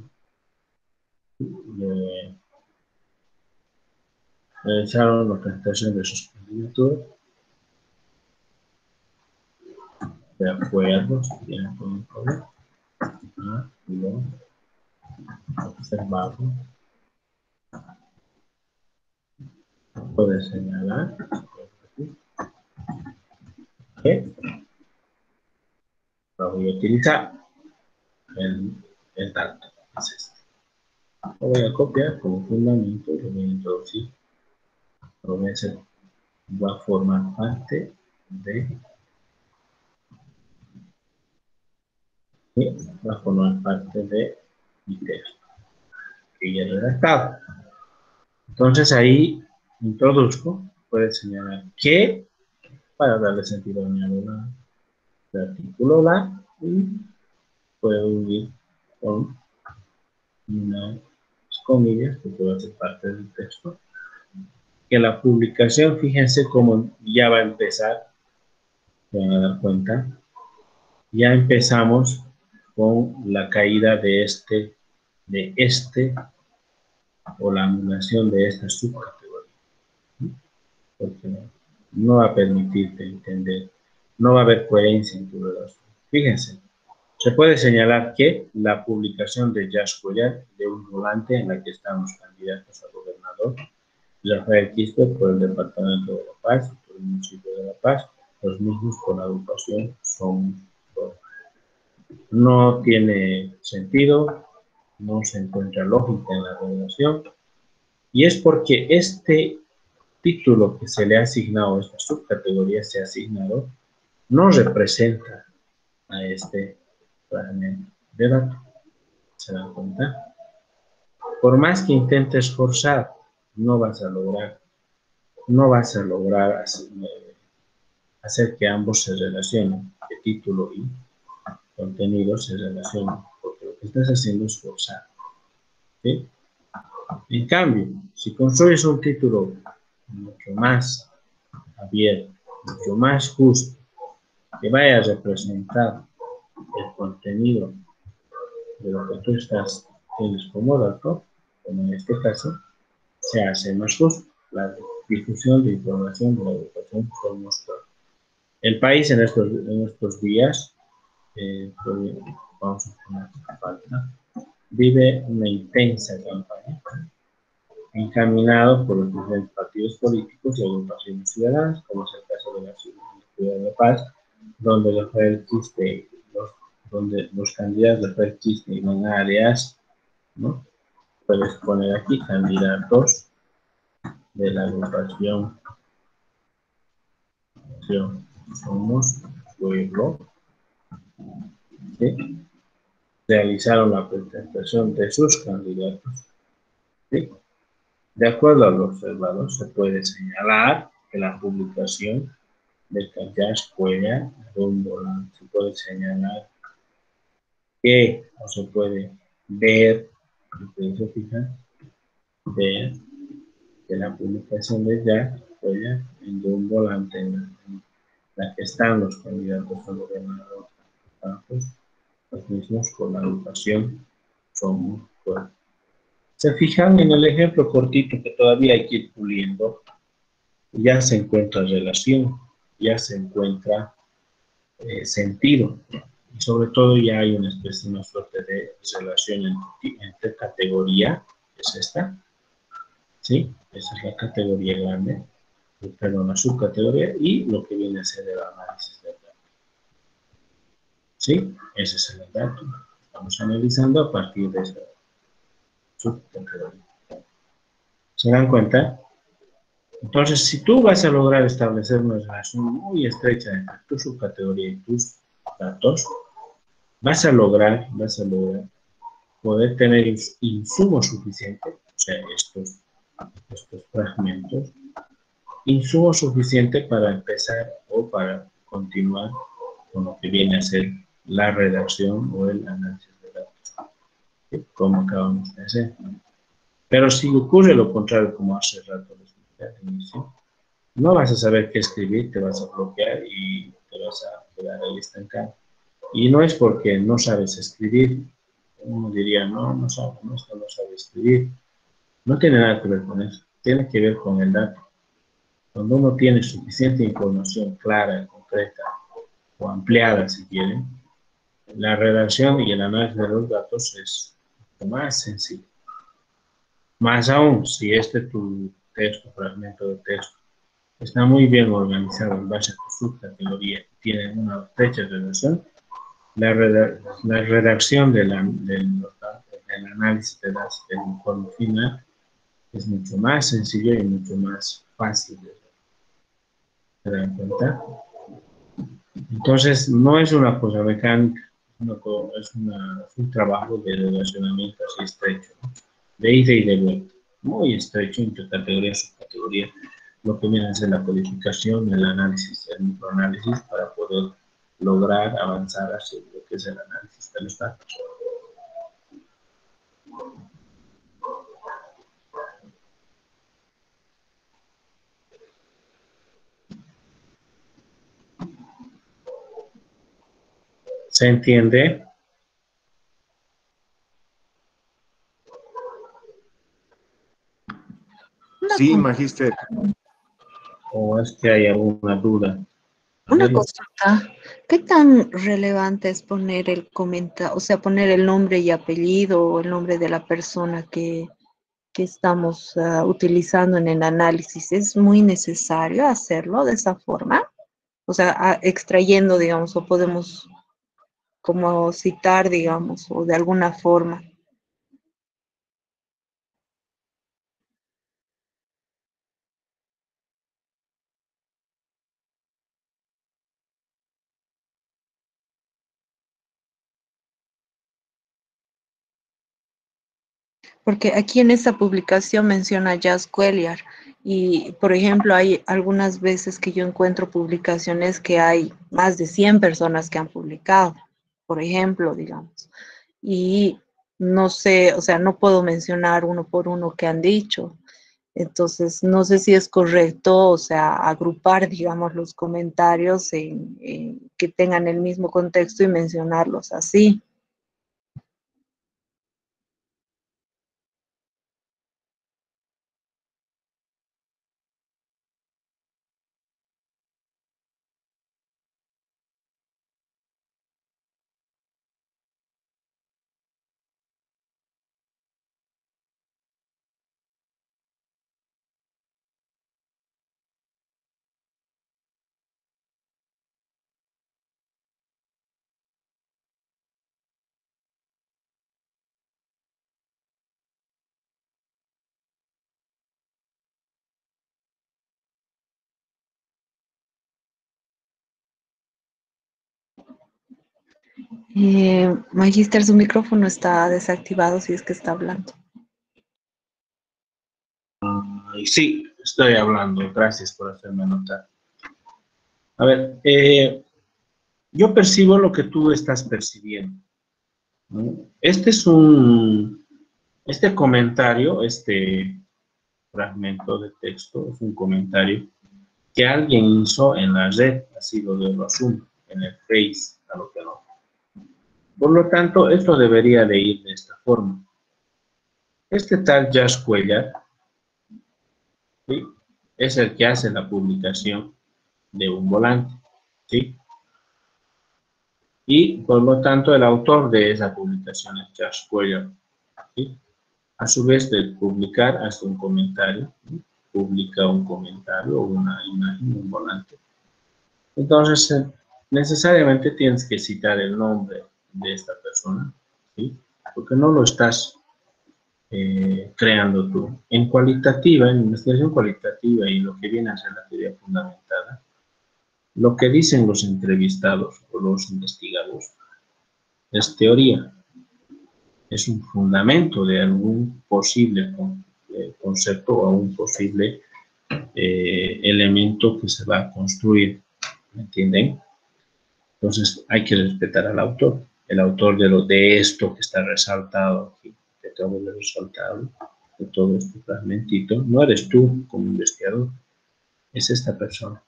Realizaron la presentación de sus candidaturas de acuerdo, si tienen algún problema. Y luego observamos, puede señalar que lo voy a utilizar el dato. Es este. Lo voy a copiar como fundamento y lo voy a introducir. Lo voy a hacer, va a formar parte de, va a formar parte de mi texto que ya he redactado. Entonces ahí introduzco, puede señalar que, para darle sentido a mi habla, el artículo la, y puedo unir con unas comillas que puede ser parte del texto. Que la publicación, fíjense cómo ya va a empezar, se van a dar cuenta, ya empezamos con la caída de este, o la anulación de esta subcategoría. Porque no va a permitirte entender, no va a haber coherencia en tu relación. Fíjense, se puede señalar que la publicación de Jazz Cuellar, de un volante en la que están los candidatos a gobernador, Rafael Quispe por el Departamento de La Paz, por el municipio de La Paz, los mismos con la agrupación son dos. No tiene sentido, no se encuentra lógica en la relación, y es porque este título que se le ha asignado, esta subcategoría se ha asignado, no representa a este fragmento de datos. ¿Se dan cuenta? Por más que intentes forzar, no vas a lograr hacer que ambos se relacionen, que título y contenido se relacionen, porque lo que estás haciendo es forzar. ¿Sí? En cambio, si construyes un título mucho más abierto, mucho más justo, que vaya a representar el contenido de lo que tú tienes como dato, como en este caso, se hace más justo la difusión de información de la educación por nuestro. El país en estos días, vamos a poner falta, vive una intensa campaña encaminado por los diferentes partidos políticos y agrupaciones ciudadanas, como es el caso de la ciudad de La Paz, donde los candidatos Rafael Quispe y Iván Arias, ¿no? Puedes poner aquí candidatos de la agrupación Somos Pueblo, ¿sí? Realizaron la presentación de sus candidatos, ¿sí? De acuerdo a lo observado, se puede señalar que la publicación de Callas Cuella de un volante, se puede señalar que, o se puede ver, si ustedes se fijan, ver que la publicación de Jack Cuella de un volante en la que están los candidatos al gobernador, los mismos con la agrupación Somos Pueblo. Se fijan en el ejemplo cortito que todavía hay que ir puliendo, ya se encuentra relación, ya se encuentra sentido, y sobre todo ya hay una especie más fuerte de relación entre categoría, es esta, ¿sí? Esa es la categoría grande, perdón, la subcategoría, y lo que viene a ser el análisis del dato. ¿Sí? Ese es el dato. Estamos analizando a partir de esa subcategoría. ¿Se dan cuenta? Entonces, si tú vas a lograr establecer una relación muy estrecha entre tu subcategoría y tus datos, vas a lograr poder tener insumo suficiente, o sea, estos fragmentos, insumo suficiente para empezar o para continuar con lo que viene a ser la redacción o el análisis de datos, ¿sí? Como acabamos de hacer. Pero si ocurre lo contrario, como hace rato les expliqué al inicio, no vas a saber qué escribir, te vas a bloquear y te vas a quedar ahí estancado. Y no es porque no sabes escribir. Uno diría, no sabe escribir. No tiene nada que ver con eso. Tiene que ver con el dato. Cuando uno tiene suficiente información clara, concreta o ampliada, si quieren, la redacción y el análisis de los datos es más sencillo. Más aún, si tu texto, fragmento de texto, está muy bien organizado en base a tu subcategoría y tiene una estrecha relación, la redacción del análisis de datos del informe final es mucho más sencillo y mucho más fácil. ¿Se dan cuenta? Entonces, no es una cosa mecánica, es un trabajo de relacionamiento así estrecho, ¿no? De ida y de vuelta, muy estrecho entre categoría y subcategoría, lo que viene a ser la codificación, el análisis, el microanálisis, para poder lograr avanzar hacia lo que es el análisis de los datos. ¿Se entiende? Sí, magíster. ¿O es que hay alguna duda? Una consulta, ¿qué tan relevante es poner el comentario, o sea, poner el nombre y apellido o el nombre de la persona que estamos utilizando en el análisis? ¿Es muy necesario hacerlo de esa forma? O sea, extrayendo, digamos, o podemos como citar, digamos, o de alguna forma. Porque aquí en esta publicación menciona Jazz Quelliar y, por ejemplo, hay algunas veces que yo encuentro publicaciones que hay más de 100 personas que han publicado, por ejemplo, digamos. Y no sé, o sea, no puedo mencionar uno por uno que han dicho. Entonces, no sé si es correcto, o sea, agrupar, digamos, los comentarios en que tengan el mismo contexto y mencionarlos así. Magíster, su micrófono está desactivado si es que está hablando. Sí, estoy hablando. Gracias por hacerme notar. A ver, yo percibo lo que tú estás percibiendo, ¿no? Este comentario, este fragmento de texto, es un comentario que alguien hizo en la red, así lo asumo, en el Face, a lo que no. Por lo tanto, esto debería de ir de esta forma. Este tal Josh Cuellar, ¿sí?, es el que hace la publicación de un volante, ¿sí? Y por lo tanto el autor de esa publicación es Josh Cuellar, ¿sí? A su vez de publicar, hace un comentario, ¿sí?, publica un comentario o una imagen, un volante. Entonces, necesariamente tienes que citar el nombre de esta persona, ¿sí?, porque no lo estás creando tú. En cualitativa, en investigación cualitativa y lo que viene a ser la teoría fundamentada, lo que dicen los entrevistados o los investigados es teoría, es un fundamento de algún posible concepto o un posible elemento que se va a construir, ¿me entienden? Entonces hay que respetar al autor, el autor de esto que está resaltado aquí, que acabo de resaltar, de todo este fragmentito, no eres tú como investigador, es esta persona.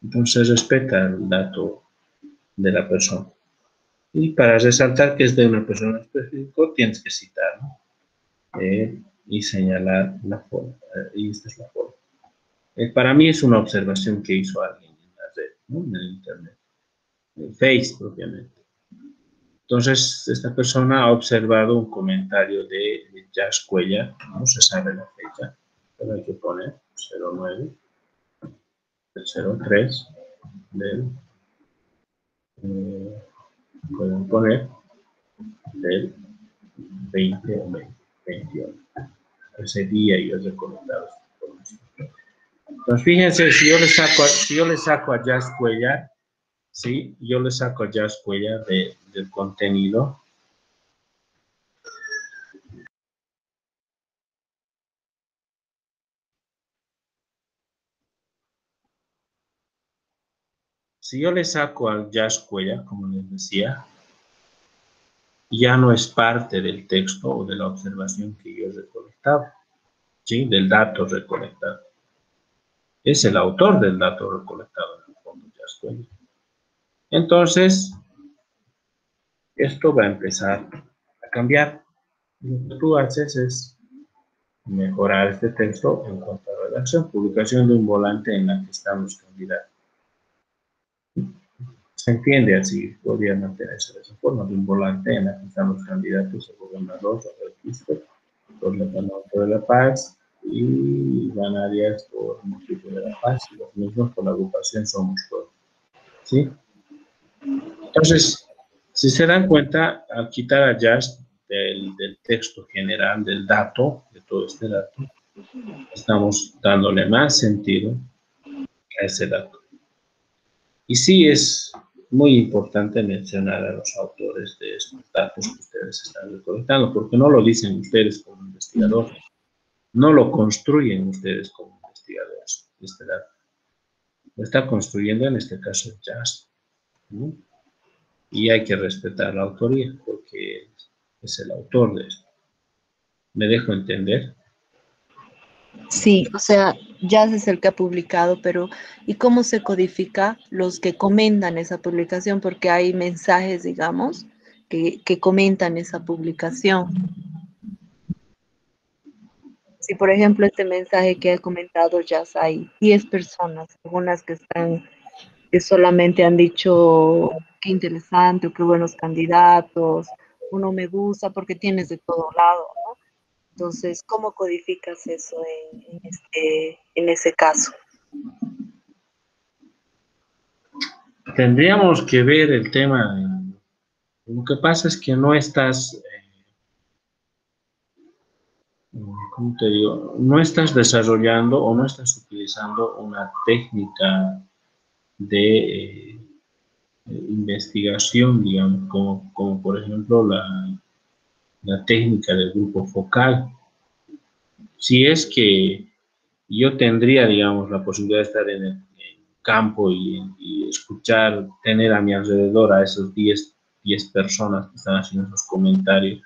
Entonces respeta el dato de la persona. Y para resaltar que es de una persona específica, tienes que citar, ¿no?, y señalar la forma. Y esta es la forma. Para mí es una observación que hizo alguien en la red, ¿no?, en el internet, en Face propiamente. Entonces, esta persona ha observado un comentario de Josh Cuellar, no se sabe la fecha, pero hay que poner 09, el 03 del, pueden poner del 20 o 21. Ese día yo he recolectado esta información. Entonces, fíjense, si yo le saco a Josh Cuellar, ¿sí?, yo le saco a Josh Cuellar del contenido. Si yo le saco al Josh Cuellar, como les decía, ya no es parte del texto o de la observación que yo he recolectado, ¿sí?, del dato recolectado. Es el autor del dato recolectado, en el fondo, Josh Cuellar. Entonces, esto va a empezar a cambiar. Lo que tú haces es mejorar este texto en cuanto a redacción, publicación de un volante en la que estamos candidatos. Se entiende así, podría mantenerse de esa forma, de un volante en la que estamos candidatos a gobernador, a registro, por el Departamento de La Paz y Iván Arias por el municipio de La Paz, y los mismos por la agrupación Somos Pueblo, ¿sí? Entonces, si se dan cuenta, al quitar a Josh del texto general, del dato, de todo este dato, estamos dándole más sentido a ese dato. Y sí es muy importante mencionar a los autores de estos datos que ustedes están recolectando, porque no lo dicen ustedes como investigadores, no lo construyen ustedes como investigadores, este dato. Lo está construyendo en este caso Josh, ¿no? Y hay que respetar la autoría, porque es el autor de esto. ¿Me dejo entender? Sí, o sea, Jazz es el que ha publicado, pero ¿y cómo se codifica los que comentan esa publicación? Porque hay mensajes, digamos, que comentan esa publicación. Si, por ejemplo, este mensaje que ha comentado Jazz, hay 10 personas, algunas que solamente han dicho qué interesante o qué buenos candidatos, uno me gusta porque tienes de todo lado, ¿no? Entonces, ¿cómo codificas eso en ese caso? Tendríamos que ver el tema. Lo que pasa es que no estás, ¿cómo te digo? No estás desarrollando o no estás utilizando una técnica de investigación, digamos, como por ejemplo la técnica del grupo focal. Si es que yo tendría, digamos, la posibilidad de estar en el campo y escuchar, tener a mi alrededor a esos 10 personas que están haciendo esos comentarios,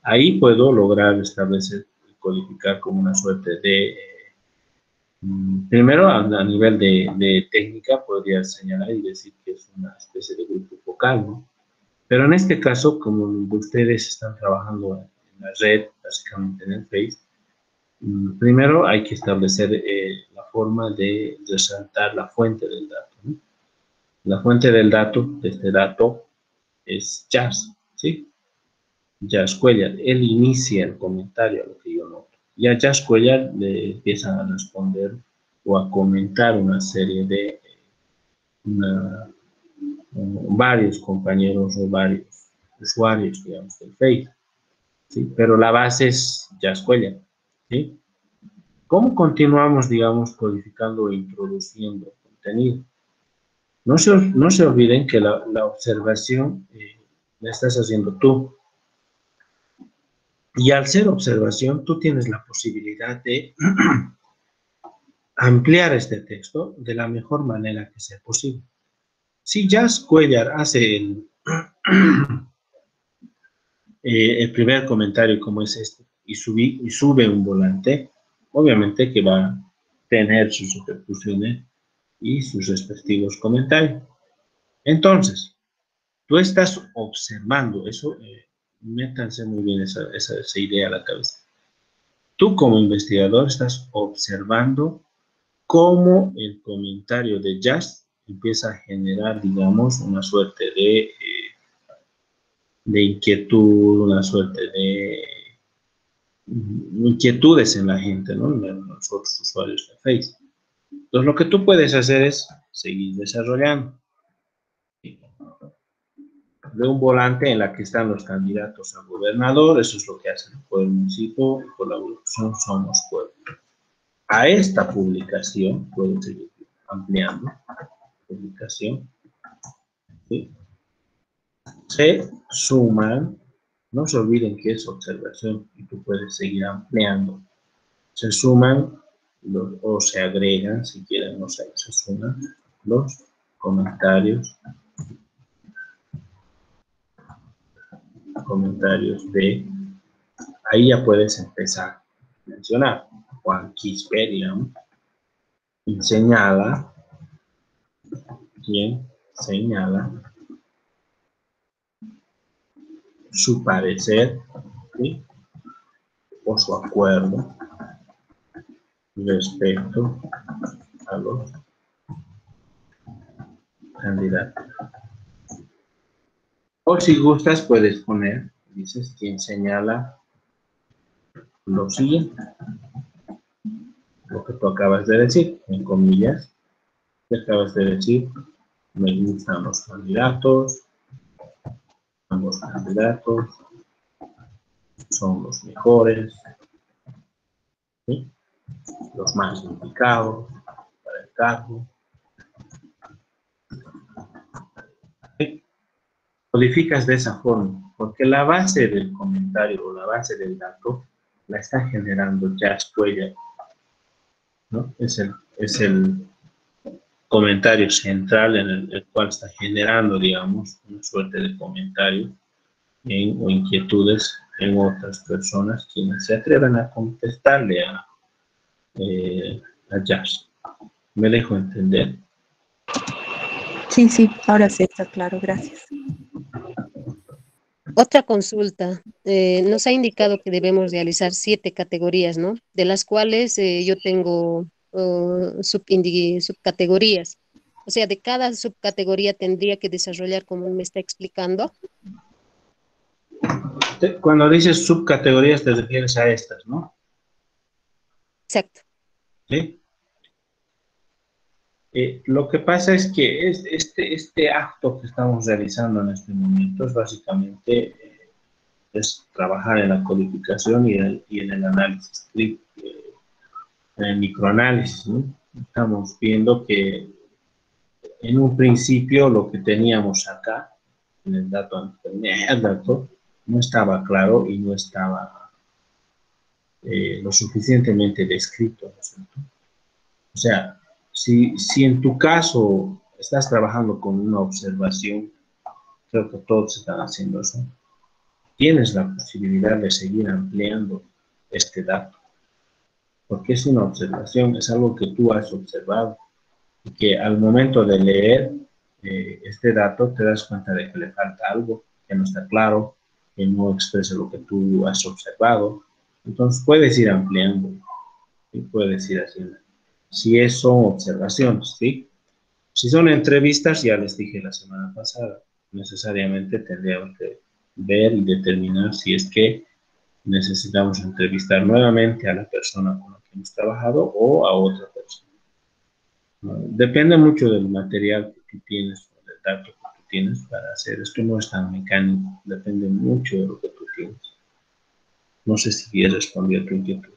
ahí puedo lograr establecer y codificar como una suerte de, primero a nivel de técnica, podría señalar y decir que es una especie de grupo focal, ¿no? Pero en este caso, como ustedes están trabajando en la red, básicamente en el Face, primero hay que establecer la forma de resaltar la fuente del dato, ¿no? La fuente del dato, de este dato, es Jazz, ¿sí? Jazz Cuellar. Él inicia el comentario, a lo que yo noto. Y a Jazz Cuellar le empiezan a responder o a comentar una serie de varios compañeros o varios usuarios, digamos, del Facebook, ¿sí? Pero la base es Jazz Cuellar, ¿sí? ¿Cómo continuamos, digamos, codificando e introduciendo contenido? No se olviden que la observación la estás haciendo tú. Y al ser observación, tú tienes la posibilidad de ampliar este texto de la mejor manera que sea posible. Si Jazz Cuellar hace el primer comentario como es este y sube un volante, obviamente que va a tener sus repercusiones y sus respectivos comentarios. Entonces, tú estás observando eso, métanse muy bien esa idea a la cabeza. Tú como investigador estás observando cómo el comentario de Jazz empieza a generar, digamos, una suerte de inquietud, una suerte de inquietudes en la gente, ¿no? En los otros usuarios de Facebook. Entonces, lo que tú puedes hacer es seguir desarrollando. De un volante en la que están los candidatos a gobernador, eso es lo que hace el pueblo municipio, colaboración Somos Pueblo. A esta publicación, pueden seguir ampliando, publicación, ¿sí? Se suman, no se olviden que es observación y tú puedes seguir ampliando. Se suman o se agregan, si quieren, no sé, se suman los comentarios de, ahí ya puedes empezar a mencionar. Juan Quispe, digamos, señala, quien señala su parecer, ¿sí? O su acuerdo respecto a los candidatos. O si gustas puedes poner, dices, quien señala lo siguiente, lo que tú acabas de decir, en comillas, que acabas de decir, me gustan los candidatos, ambos candidatos son los mejores, ¿sí? Los más indicados para el cargo. ¿Sí? Codificas de esa forma, porque la base del comentario o la base del dato la está generando Jazz Cuellar, ¿no? Es el comentario central en el cual está generando, digamos, una suerte de comentario o inquietudes en otras personas quienes se atreven a contestarle a Jazz. ¿Me dejo entender? Sí, ahora sí está claro, gracias. Otra consulta. Nos ha indicado que debemos realizar 7 categorías, ¿no? De las cuales yo tengo subcategorías. O sea, de cada subcategoría tendría que desarrollar como me está explicando. Cuando dices subcategorías te refieres a estas, ¿no? Exacto. ¿Sí? Lo que pasa es que este acto que estamos realizando en este momento es básicamente es trabajar en la codificación y en el análisis, en el microanálisis, ¿no? Estamos viendo que en un principio lo que teníamos acá, en el dato, no estaba claro y no estaba lo suficientemente descrito, ¿no es cierto? O sea, si en tu caso estás trabajando con una observación, creo que todos están haciendo eso, tienes la posibilidad de seguir ampliando este dato, porque es una observación, es algo que tú has observado, y que al momento de leer este dato te das cuenta de que le falta algo, que no está claro, que no exprese lo que tú has observado. Entonces puedes ir ampliando y puedes ir haciendo. Si son observaciones, ¿sí? Si son entrevistas, ya les dije la semana pasada, necesariamente tendríamos que ver y determinar si es que necesitamos entrevistar nuevamente a la persona con la que hemos trabajado o a otra persona. Depende mucho del material que tú tienes, o del dato que tú tienes para hacer. Esto no es tan mecánico, depende mucho de lo que tú tienes. No sé si he respondido a tu inquietud.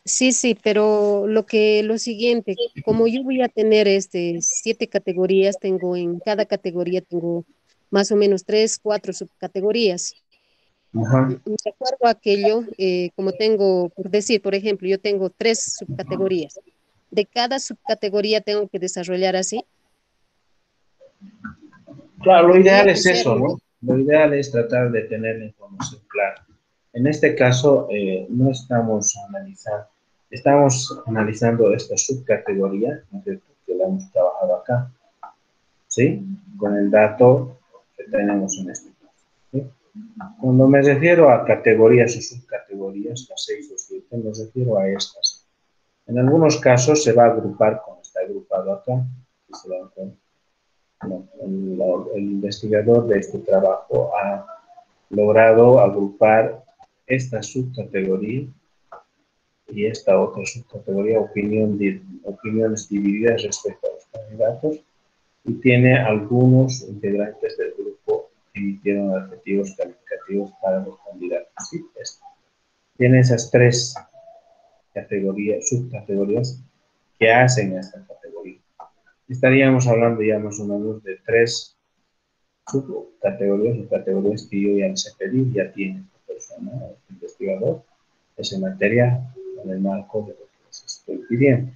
Sí, sí, pero lo siguiente, como yo voy a tener 7 categorías, en cada categoría tengo más o menos 3, 4 subcategorías. Ajá. De acuerdo a aquello, como tengo, por decir, por ejemplo, yo tengo 3 subcategorías. De cada subcategoría tengo que desarrollar así. Claro, lo Tendría ideal que es ser, eso, ¿no? ¿no? Lo ideal es tratar de tener la información clara. En este caso, no estamos analizando esta subcategoría, ¿no es cierto?, que la hemos trabajado acá, ¿sí? Con el dato que tenemos en este caso, ¿sí? Cuando me refiero a categorías o subcategorías, las 6 o 7, me refiero a estas. En algunos casos se va a agrupar, como está agrupado acá, que se dan cuenta. El investigador de este trabajo ha logrado agrupar esta subcategoría y esta otra subcategoría, opiniones divididas respecto a los candidatos, y tiene algunos integrantes del grupo que emitieron adjetivos calificativos para los candidatos. ¿Sí? Tiene esas 3 subcategorías que hacen esta categoría. Estaríamos hablando ya más o menos de 3 subcategorías o categorías que yo ya les he pedido, ya tiene esta persona, el investigador, esa materia en el marco de lo que les estoy pidiendo.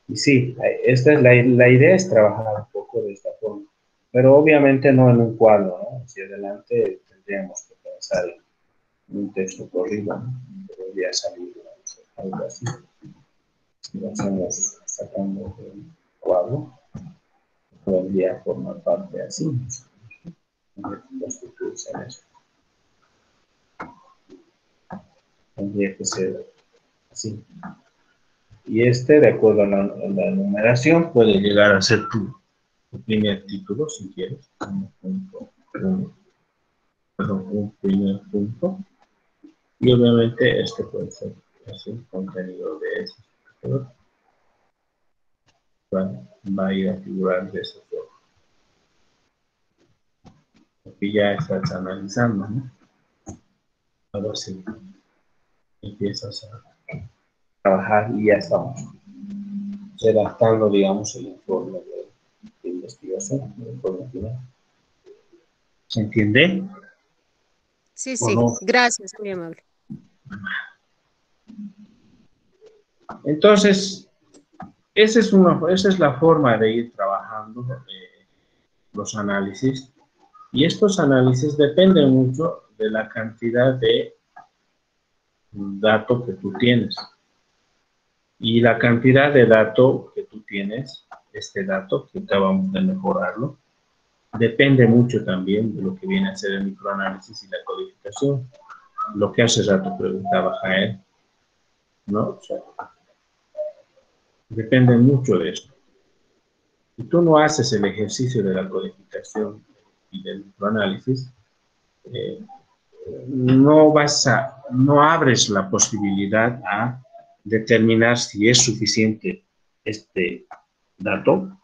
Y sí, esta es la idea es trabajar un poco de esta forma, pero obviamente no en un cuadro, ¿no? Hacia adelante tendríamos que pensar en un texto corrido, ¿no? Debería salir algo así. Si lo hacemos sacando el cuadro, podría formar parte así, constituirse en eso. Tendría que ser así. Y de acuerdo a la numeración, puede llegar a ser tu primer título, si quieres, un primer punto. Y obviamente este puede ser así, contenido de ese título. Va a ir a figurar de ese forma. Porque ya estás analizando, ¿no? Ahora sí, empiezas a trabajar y ya estamos redactando, digamos, el informe de investigación, el informe final. ¿Se entiende? Sí, ¿O sí, no? gracias, muy amable. Entonces, esa es la forma de ir trabajando los análisis. Y estos análisis dependen mucho de la cantidad de datos que tú tienes. Y la cantidad de datos que tú tienes, este dato, que acabamos de mejorarlo, depende mucho también de lo que viene a ser el microanálisis y la codificación. Lo que hace rato preguntaba Jael, ¿no? O sea, depende mucho de esto. Si tú no haces el ejercicio de la codificación y del microanálisis, no abres la posibilidad a determinar si es suficiente este dato.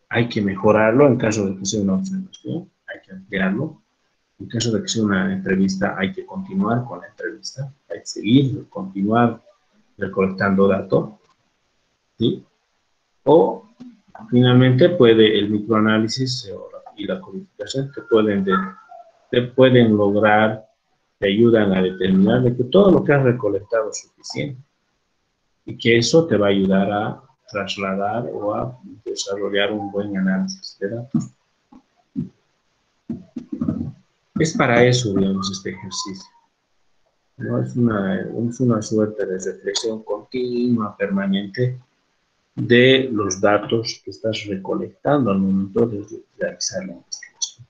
Hay que mejorarlo en caso de que sea una observación, hay que ampliarlo. En caso de que sea una entrevista, hay que continuar con la entrevista, hay que seguir, continuar recolectando datos, ¿sí? O finalmente el microanálisis y la codificación te pueden lograr, te ayudan a determinar de que todo lo que has recolectado es suficiente y que eso te va a ayudar a trasladar o a desarrollar un buen análisis de datos. Es para eso, digamos, este ejercicio. No es una suerte de reflexión continua, permanente, de los datos que estás recolectando al momento de realizar la investigación.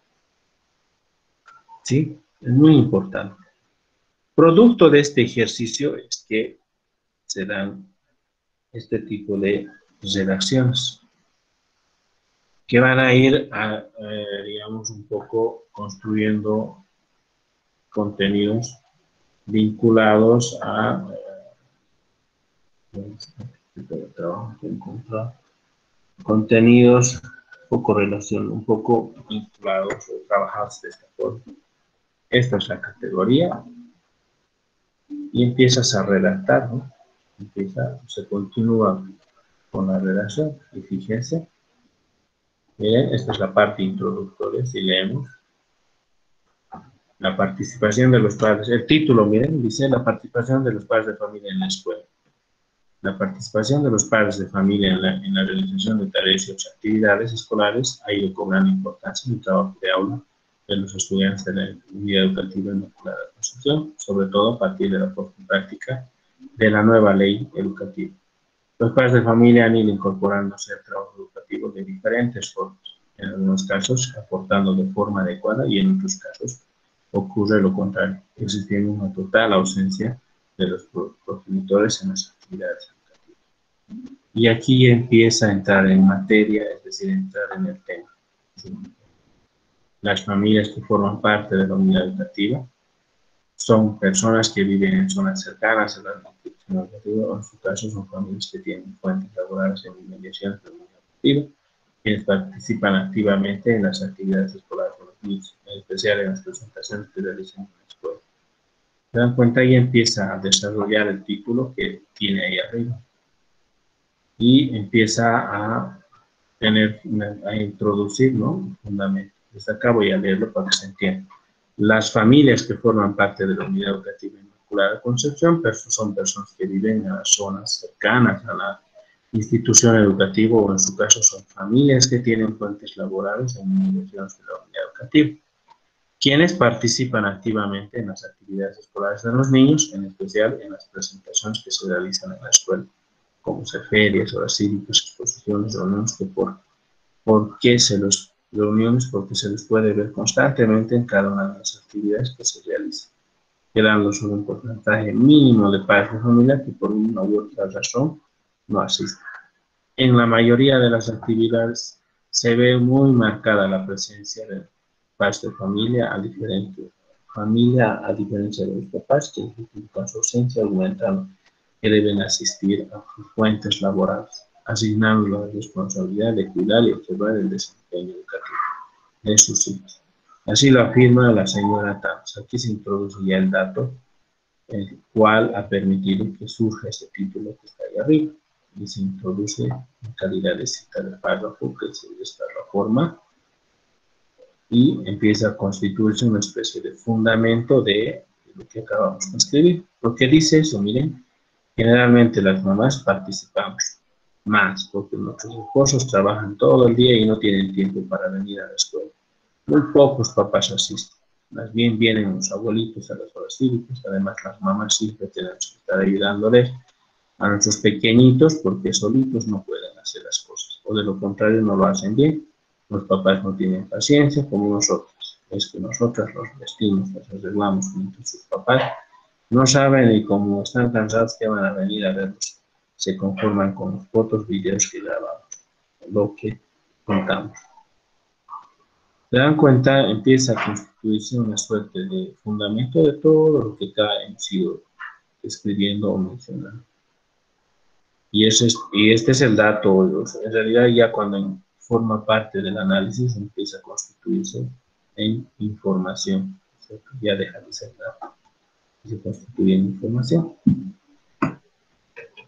¿Sí? Es muy importante. Producto de este ejercicio es que se dan este tipo de redacciones que van a ir, digamos, un poco construyendo contenidos vinculados a contenidos un poco vinculados o trabajados de esta forma. Esta es la categoría y empiezas a redactar, ¿no? Se continúa con la redacción y fíjense, miren, esta es la parte introductoria, si leemos. La participación de los padres, el título, miren, dice la participación de los padres de familia en la escuela. La participación de los padres de familia en la realización de tareas y otras actividades escolares ha ido cobrando importancia en el trabajo de aula de los estudiantes de la unidad educativa inmaculada de Concepción, sobre todo a partir de la puesta en práctica de la nueva ley educativa. Los padres de familia han ido incorporándose al trabajo educativo de diferentes formas, en algunos casos aportando de forma adecuada y en otros casos ocurre lo contrario, existiendo una total ausencia de los progenitores en las actividades educativas. Y aquí empieza a entrar en materia, es decir, entrar en el tema. ¿Sí? Las familias que forman parte de la unidad educativa son personas que viven en zonas cercanas a la institución educativa, o en su caso son familias que tienen fuentes laborales en inmediaciones de la unidad educativa, quienes participan activamente en las actividades escolares con los niños, en especial en las presentaciones que realizan en la escuela. Se dan cuenta y empieza a desarrollar el título que tiene ahí arriba y empieza a introducir, ¿no?, un fundamento. Desde acá voy a leerlo para que se entienda. Las familias que forman parte de la unidad educativa Inmaculada de Concepción son personas que viven en las zonas cercanas a la institución educativa, o en su caso son familias que tienen fuentes laborales en inmediaciones de la unidad educativa, quienes participan activamente en las actividades escolares de los niños, en especial en las presentaciones que se realizan en la escuela, como ser ferias, horas cívicas, exposiciones, reuniones, porque se les puede ver constantemente en cada una de las actividades que se realizan, quedando solo un porcentaje mínimo de padres de familia que por una u otra razón no asisten. En la mayoría de las actividades se ve muy marcada la presencia de padres de familia, a diferencia de los papás, que justifican su ausencia, argumentando que deben asistir a sus fuentes laborales, asignando la responsabilidad de cuidar y observar el desempeño educativo de sus hijos. Así lo afirma la señora Tams. Aquí se introduce ya el dato, el cual ha permitido que surja este título que está ahí arriba, y se introduce en calidad de cita del párrafo, que es de esta forma, y empieza a constituirse una especie de fundamento de lo que acabamos de escribir. ¿Por qué dice eso? Miren, generalmente las mamás participamos más, porque nuestros esposos trabajan todo el día y no tienen tiempo para venir a la escuela. Muy pocos papás asisten. Más bien vienen los abuelitos a las horas cívicas. Además, las mamás siempre tenemos que estar ayudándoles a nuestros pequeñitos, porque solitos no pueden hacer las cosas. O de lo contrario, no lo hacen bien. Los papás no tienen paciencia como nosotros. Es que nosotros los vestimos, los arreglamos mientras sus papás no saben, y como están cansados que van a venir a verlos, se conforman con los fotos, videos que grabamos, lo que contamos. Se dan cuenta, empieza a constituirse una suerte de fundamento de todo lo que acá hemos ido escribiendo o mencionando. Y este es el dato. En realidad, ya cuando forma parte del análisis, empieza a constituirse en información, ¿cierto? Ya deja de ser dato, se constituye en información.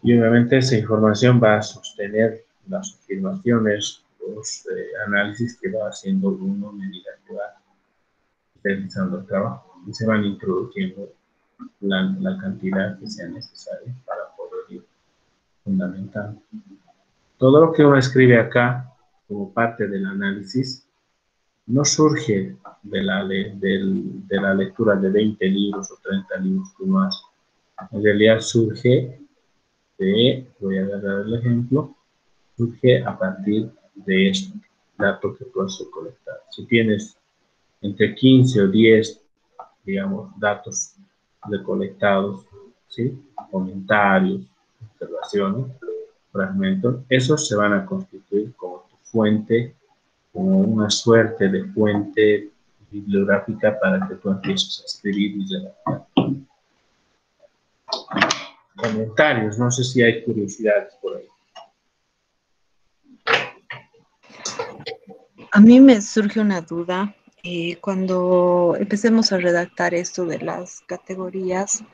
Y obviamente esa información va a sostener las afirmaciones, los análisis que va haciendo uno a medida que va realizando el trabajo, y se van introduciendo la cantidad que sea necesaria para poder ir fundamentando. Todo lo que uno escribe acá como parte del análisis no surge de la lectura de 20 libros o 30 libros que uno hace. En realidad surge de, voy a dar el ejemplo, surge a partir de este dato que tú has recolectado. Si tienes entre 15 o 10, digamos, datos recolectados, ¿sí? Comentarios, observaciones, fragmentos, esos se van a constituir como tu fuente, como una suerte de fuente bibliográfica para que tú empieces a escribir y redactar. Comentarios, no sé si hay curiosidades por ahí. A mí me surge una duda. Cuando empecemos a redactar esto de las categorías,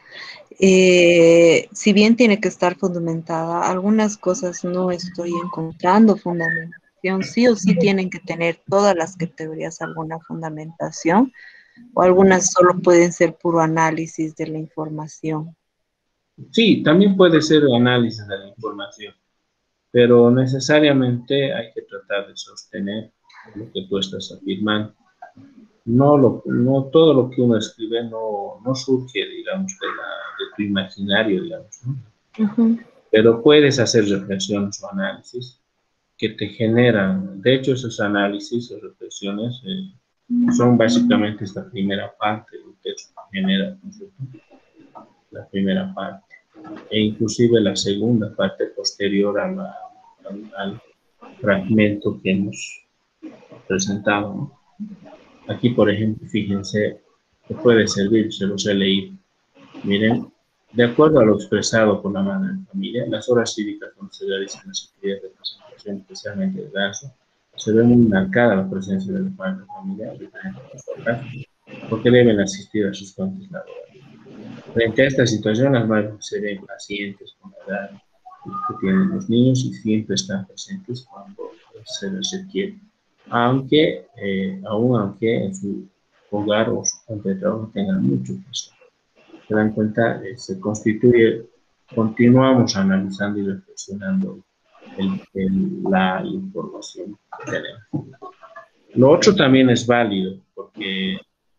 si bien tiene que estar fundamentada, algunas cosas no estoy encontrando fundamentación. Sí o sí tienen que tener todas las categorías alguna fundamentación, o algunas solo pueden ser puro análisis de la información. Sí, también puede ser análisis de la información, pero necesariamente hay que tratar de sostener lo que tú estás afirmando. No todo lo que uno escribe no surge, digamos, de tu imaginario, digamos, ¿no? Uh-huh. Pero puedes hacer reflexiones o análisis que te generan. De hecho, esos análisis o reflexiones son básicamente esta primera parte, lo que genera, ¿no es cierto? La primera parte. E inclusive la segunda parte posterior al fragmento que hemos presentado, ¿no? Aquí, por ejemplo, fíjense, que puede servir, se los he leído. Miren, de acuerdo a lo expresado por la madre de familia, las horas cívicas donde se realizan las actividades de presentación, especialmente el ganso, se ve muy marcada la presencia de los padres de familia en diferentes horas, porque deben asistir a sus fuentes laborales. Frente a esta situación, las madres se ven pacientes con la edad que tienen los niños y siempre están presentes cuando se les requiere. Aunque en su hogar o su fuente de trabajo tengan mucho que hacer. Se dan cuenta, se constituye, continuamos analizando y reflexionando la información que tenemos. Lo otro también es válido, porque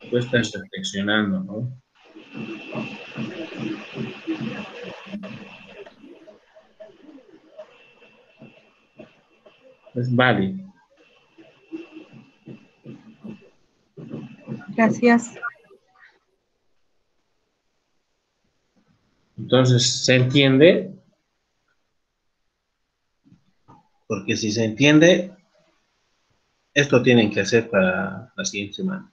tú estás reflexionando, ¿no? Es válido. Gracias. Entonces, ¿se entiende? Porque si se entiende, esto tienen que hacer para la siguiente semana.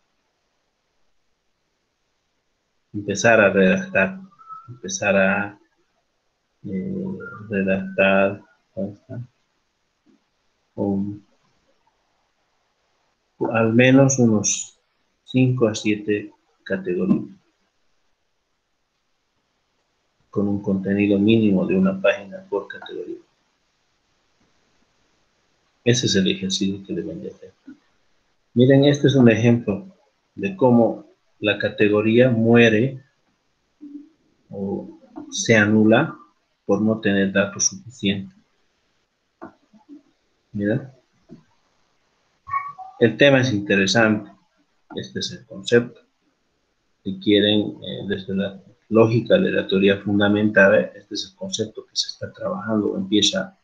Empezar a redactar, empezar a redactar al menos unos 5 a 7 categorías, con un contenido mínimo de una página por categoría. Ese es el ejercicio que deben de hacer. Miren, este es un ejemplo de cómo la categoría muere o se anula por no tener datos suficientes. Mira, el tema es interesante. Este es el concepto. Si quieren, desde la lógica de la teoría fundamentada, este es el concepto que se está trabajando o empieza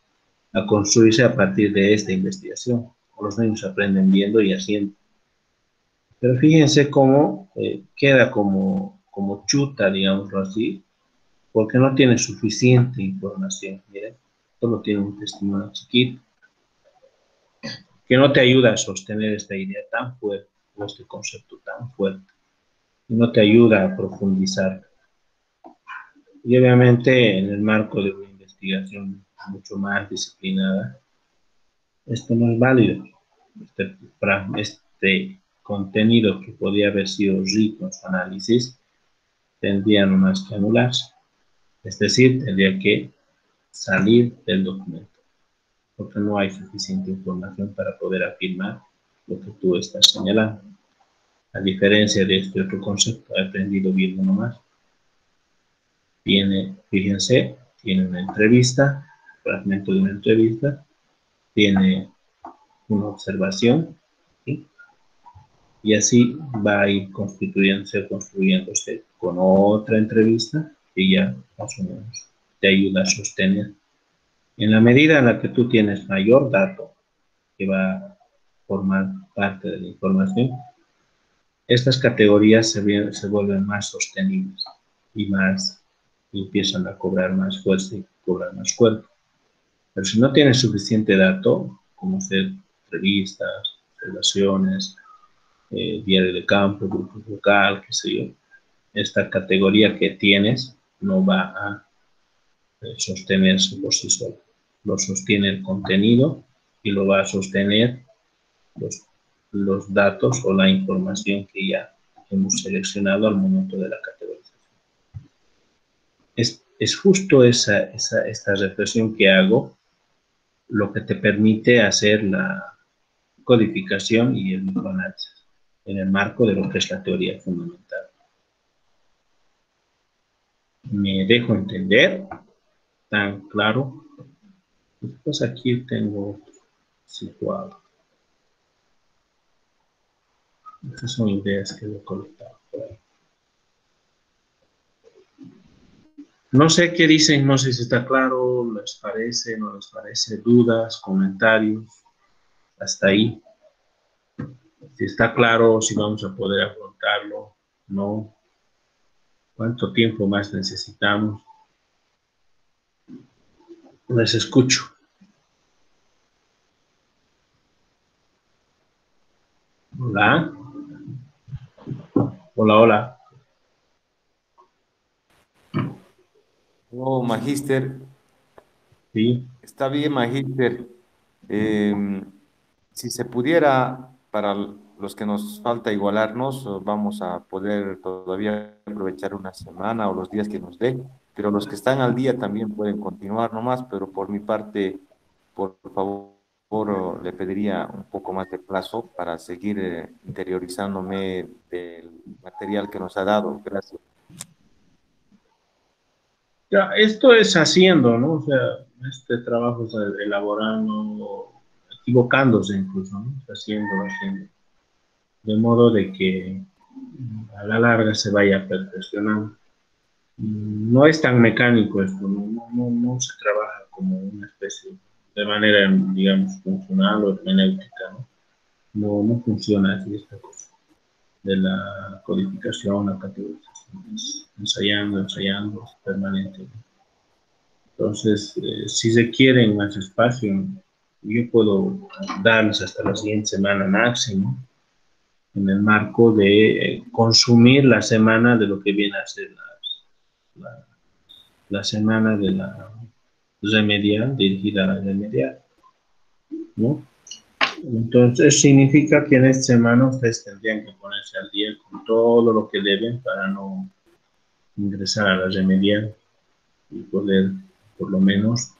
a construirse a partir de esta investigación. Los niños aprenden viendo y haciendo. Pero fíjense cómo queda como chuta, digámoslo así, porque no tiene suficiente información. Miren, solo tiene un testimonio chiquito que no te ayuda a sostener esta idea tan fuerte, o este concepto tan fuerte, y no te ayuda a profundizar. Y obviamente en el marco de una investigación mucho más disciplinada, esto no es válido. Este contenido que podía haber sido rico en su análisis tendría nomás que anularse. Es decir, tendría que salir del documento, porque no hay suficiente información para poder afirmar lo que tú estás señalando. A diferencia de este otro concepto, he aprendido viendo nomás. Fíjense, tiene una entrevista, fragmento de una entrevista, tiene una observación, ¿sí? Y así va a ir construyéndose con otra entrevista que ya más o menos te ayuda a sostener En la medida en la que tú tienes mayor dato que va a formar parte de la información, estas categorías se vuelven más sostenibles y empiezan a cobrar más fuerza y cobrar más cuerpo. Pero si no tienes suficiente dato, como hacer revistas, observaciones, diario de campo, grupo local, qué sé yo, esta categoría que tienes no va a sostenerse por sí sola. Lo sostiene el contenido y lo va a sostener los datos o la información que ya hemos seleccionado al momento de la categorización. Es justo esta reflexión que hago lo que te permite hacer la codificación y el microanálisis en el marco de lo que es la teoría fundamental. ¿Me dejo entender? ¿Tan claro? Pues aquí tengo situado. Estas son ideas que he colectado por ahí. No sé qué dicen, no sé si está claro, les parece, no les parece, dudas, comentarios, hasta ahí. Si está claro, si vamos a poder afrontarlo, no. ¿Cuánto tiempo más necesitamos? Les escucho. Hola. Hola, hola. Oh, Magíster. Sí. Está bien, Magíster. Si se pudiera, para los que nos falta igualarnos, vamos a poder todavía aprovechar una semana o los días que nos dé, pero los que están al día también pueden continuar nomás, pero por mi parte, por favor, le pediría un poco más de plazo para seguir interiorizándome del material que nos ha dado. Gracias. Ya, esto es haciendo, ¿no? O sea, este trabajo es elaborando, equivocándose incluso, ¿no? Haciendo. De modo de que a la larga se vaya perfeccionando. No es tan mecánico esto, no se trabaja como una especie de manera, digamos, funcional o hermenéutica, ¿no? No funciona así esta cosa de la codificación, la categorización, es ensayando permanentemente. Entonces, si se quieren más espacio, yo puedo darles hasta la siguiente semana máximo, en el marco de consumir la semana de lo que viene a ser la semana de la remedial, dirigida a la remedial, ¿no? Entonces, significa que en esta semana ustedes tendrían que ponerse al día con todo lo que deben para no ingresar a la remedial y poder, por lo menos,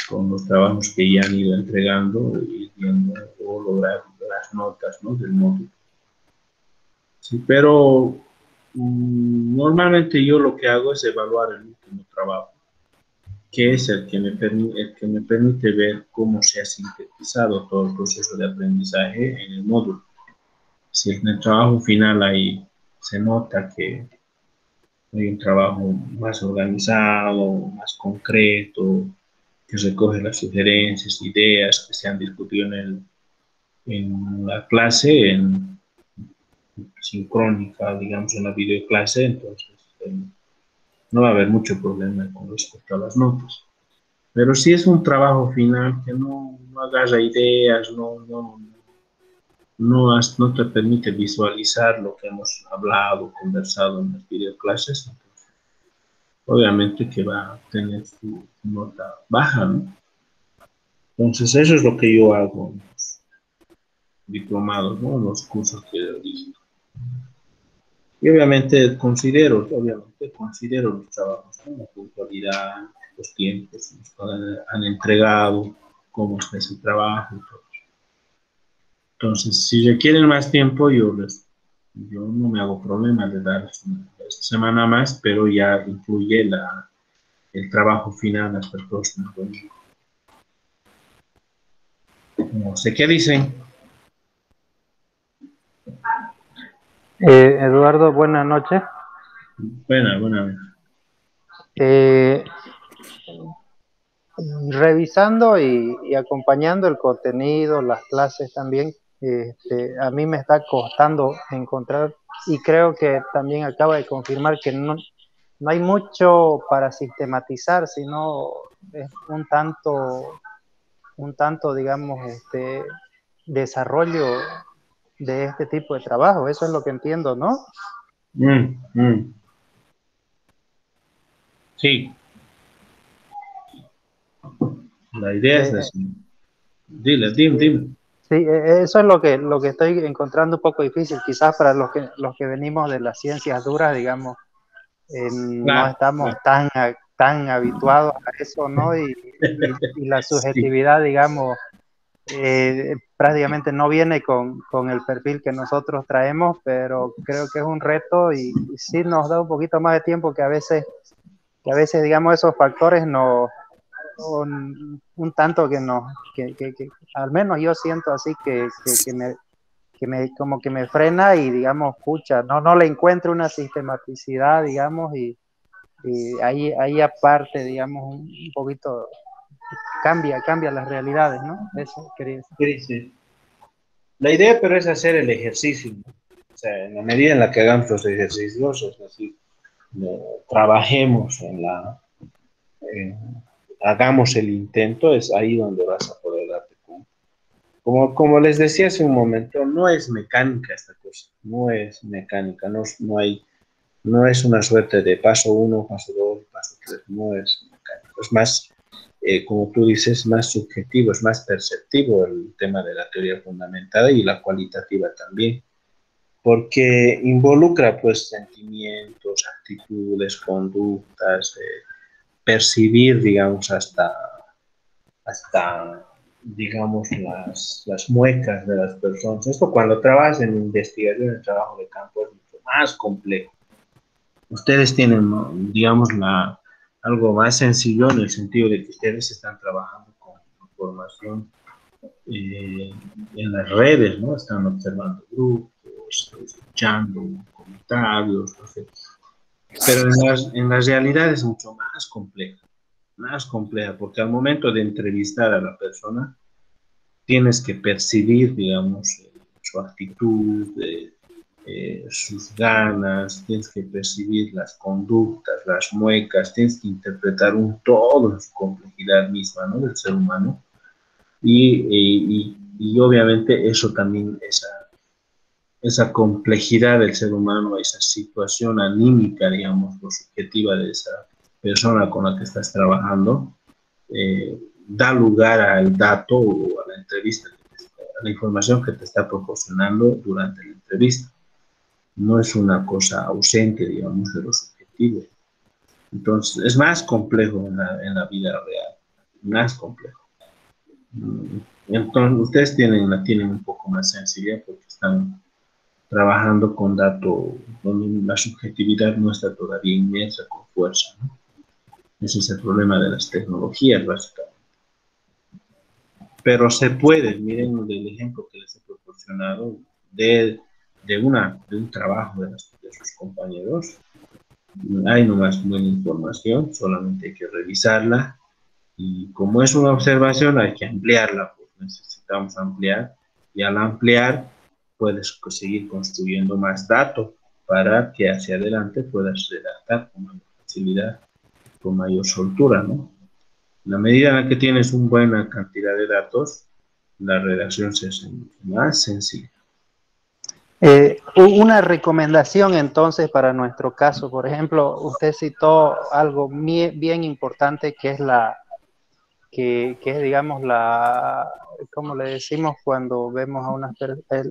con los trabajos que ya han ido entregando y viendo o lograr las notas, ¿no?, del módulo. Sí, pero normalmente yo lo que hago es evaluar el último trabajo, que es el que me permite ver cómo se ha sintetizado todo el proceso de aprendizaje en el módulo. Si en el trabajo final ahí se nota que hay un trabajo más organizado, más concreto, que recoge las sugerencias, ideas que se han discutido en la clase, en sincrónica, digamos, en la videoclase, entonces no va a haber mucho problema con respecto a las notas. Pero si es un trabajo final que no agarra ideas, no te permite visualizar lo que hemos hablado, conversado en las videoclases, entonces, obviamente que va a tener su nota baja, ¿no? Entonces, eso es lo que yo hago en los diplomados, ¿no? En los cursos que dirijo. Y obviamente considero los trabajos, ¿no? La puntualidad, los tiempos, los que han entregado, cómo está ese trabajo y todo. Entonces, si requieren más tiempo, yo no me hago problema de darles una semana más, pero ya incluye el trabajo final hasta el próximo domingo. No sé qué dicen. Eduardo, buenas noches. Buena. revisando y acompañando el contenido, las clases también, a mí me está costando encontrar, y creo que también acaba de confirmar que no hay mucho para sistematizar, sino es un tanto, digamos, desarrollo de este tipo de trabajo. Eso es lo que entiendo, ¿no? Sí, la idea es así. Dime. Sí, eso es lo que estoy encontrando un poco difícil, quizás para los que venimos de las ciencias duras, digamos, no Claro, estamos claro. tan habituados a eso, ¿no? Y la Sí, subjetividad, digamos, prácticamente no viene con el perfil que nosotros traemos, pero creo que es un reto y sí nos da un poquito más de tiempo que a veces, digamos, esos factores nos, un tanto que no, que al menos yo siento así como que me frena y digamos, pucha, no le encuentro una sistematicidad, digamos, y ahí aparte, digamos, un poquito cambia las realidades, ¿no? Eso quería decir. sí. La idea, pero es hacer el ejercicio, ¿no? O sea, en la medida en la que hagamos los ejercicios, es decir, trabajemos hagamos el intento, es ahí donde vas a poder darte cuenta. Como les decía hace un momento, no es mecánica esta cosa, no es mecánica, no es una suerte de paso 1, paso 2, paso 3, no es mecánico, es más, como tú dices, más subjetivo, es más perceptivo el tema de la teoría fundamentada y la cualitativa también, porque involucra pues sentimientos, actitudes, conductas, percibir, digamos, hasta digamos, las muecas de las personas. Esto cuando trabajas en investigación, en trabajo de campo, es mucho más complejo. Ustedes tienen, ¿no?, digamos, algo más sencillo en el sentido de que ustedes están trabajando con información en las redes, ¿no? Están observando grupos, escuchando comentarios, no sé. Pero en la realidad es mucho más compleja, porque al momento de entrevistar a la persona, tienes que percibir, digamos, su actitud, sus ganas, tienes que percibir las conductas, las muecas, tienes que interpretar un todo en su complejidad misma, ¿no?, del ser humano. Y obviamente eso también, esa complejidad del ser humano, esa situación anímica, digamos, o subjetiva de esa persona con la que estás trabajando, da lugar al dato o a la entrevista, a la información que te está proporcionando durante la entrevista. No es una cosa ausente, digamos, de lo subjetivo. Entonces, es más complejo en la vida real, más complejo. Entonces, ustedes la tienen un poco más sencilla porque están trabajando con datos donde la subjetividad no está todavía inmersa con fuerza, ¿no? Ese es el problema de las tecnologías, básicamente. Pero se puede, miren del ejemplo que les he proporcionado, de un trabajo de sus compañeros. Hay nomás buena información, solamente hay que revisarla. Y como es una observación, hay que ampliarla, pues necesitamos ampliar. Y al ampliar, puedes seguir construyendo más datos para que hacia adelante puedas redactar con mayor facilidad, con mayor soltura, ¿no? En la medida en la que tienes una buena cantidad de datos, la redacción se hace más sencilla. Una recomendación entonces para nuestro caso, por ejemplo, usted citó algo bien importante que es que es, digamos, como le decimos cuando vemos a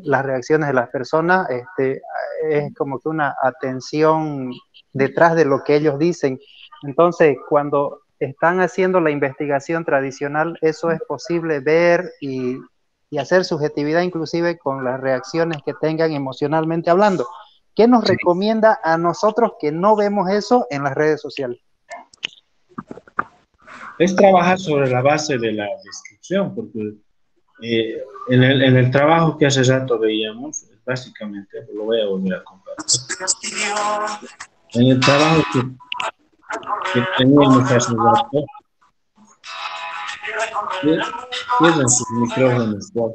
las reacciones de las personas, es como que una atención detrás de lo que ellos dicen. Entonces, cuando están haciendo la investigación tradicional, eso es posible ver y hacer subjetividad inclusive con las reacciones que tengan emocionalmente hablando. ¿Qué nos recomienda a nosotros que no vemos eso en las redes sociales? Es trabajar sobre la base de la descripción, porque en el trabajo que hace rato veíamos, básicamente, lo voy a volver a compartir. En el trabajo que teníamos hace rato, Cierren sus micrófonos, por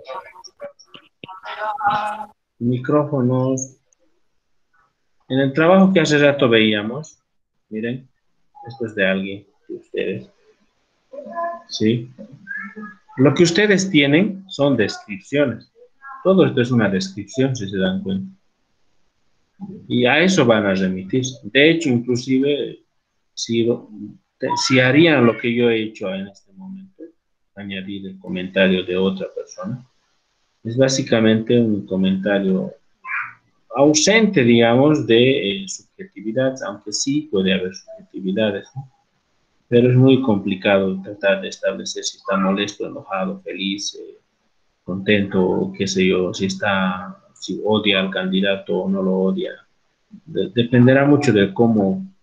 favor. Micrófonos. En el trabajo que hace rato veíamos, miren, esto es de alguien de ustedes, ¿sí? Lo que ustedes tienen son descripciones. Todo esto es una descripción, si se dan cuenta. Y a eso van a remitir. De hecho, inclusive, si harían lo que yo he hecho en este momento, añadir el comentario de otra persona, es básicamente un comentario ausente, digamos, de subjetividad, aunque sí puede haber subjetividades, ¿no? Pero es muy complicado tratar de establecer si está molesto, enojado, feliz, contento, qué sé yo, si odia al candidato o no lo odia. Dependerá mucho de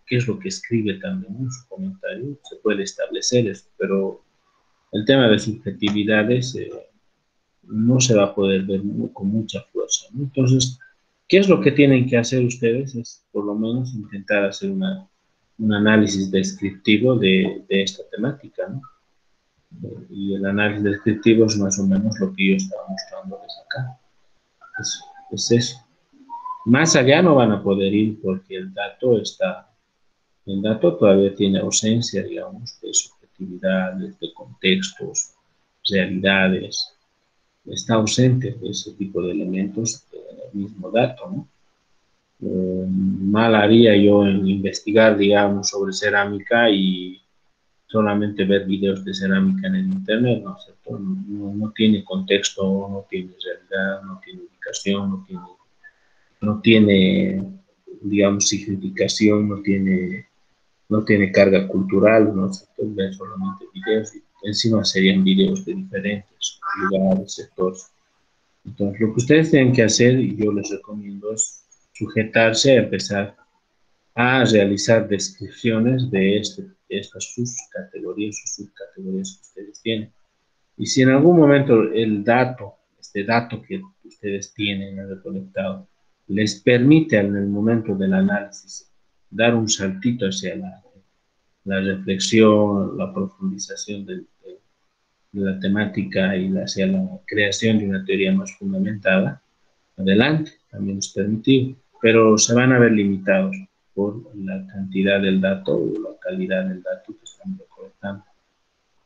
qué es lo que escribe también en su comentario, se puede establecer eso, pero el tema de subjetividades no se va a poder ver con mucha fuerza, ¿no? Entonces, ¿qué es lo que tienen que hacer ustedes? Es por lo menos intentar hacer un análisis descriptivo de esta temática, ¿no? Y el análisis descriptivo es más o menos lo que yo estaba mostrándoles acá. Es eso. Más allá no van a poder ir porque el dato todavía tiene ausencia, digamos, de subjetividades, de contextos, realidades. Está ausente de ese tipo de elementos del mismo dato, ¿no? Mal haría yo en investigar, digamos, sobre cerámica y solamente ver videos de cerámica en el internet, ¿no es cierto? No tiene contexto, no tiene realidad, no tiene ubicación, no tiene, digamos, significación, no tiene carga cultural, ¿no es cierto? Ver solamente videos y encima serían videos de diferentes lugares, sectores. Entonces, lo que ustedes tienen que hacer, y yo les recomiendo, es sujetarse a empezar a realizar descripciones de estas subcategorías o subcategorías que ustedes tienen. Y si en algún momento este dato que ustedes tienen recolectado, les permite en el momento del análisis dar un saltito hacia la reflexión, la profundización de la temática y hacia la creación de una teoría más fundamentada, adelante, también es permitido, pero se van a ver limitados por la cantidad del dato o la calidad del dato que están recolectando.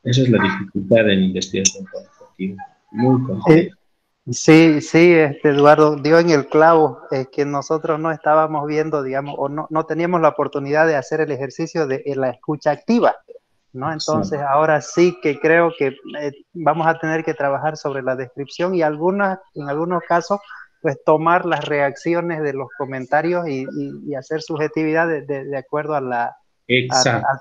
Esa es la dificultad de la investigación cuantitativa, muy compleja. Sí, sí, Eduardo, dio en el clavo que nosotros no estábamos viendo, digamos, o no teníamos la oportunidad de hacer el ejercicio de la escucha activa, ¿no? Entonces, ahora sí que creo que vamos a tener que trabajar sobre la descripción y en algunos casos, pues tomar las reacciones de los comentarios y hacer subjetividad de acuerdo al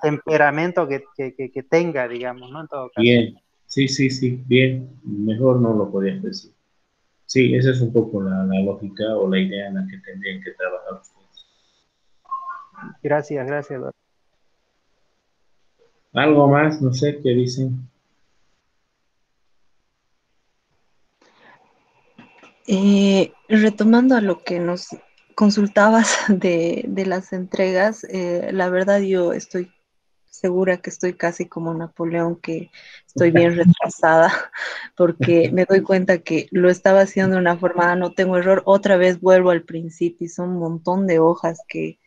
temperamento que tenga, digamos, ¿no? En todo caso. Bien, sí, bien, mejor no lo podía decir. Sí, esa es un poco la lógica o la idea en la que tendrían que trabajar ustedes. Gracias, Eduardo. ¿Algo más? No sé qué dicen. Retomando a lo que nos consultabas de las entregas, la verdad yo estoy segura que estoy casi como Napoleón, que estoy bien retrasada, porque me doy cuenta que lo estaba haciendo de una forma, no tengo error, otra vez vuelvo al principio y son un montón de hojas que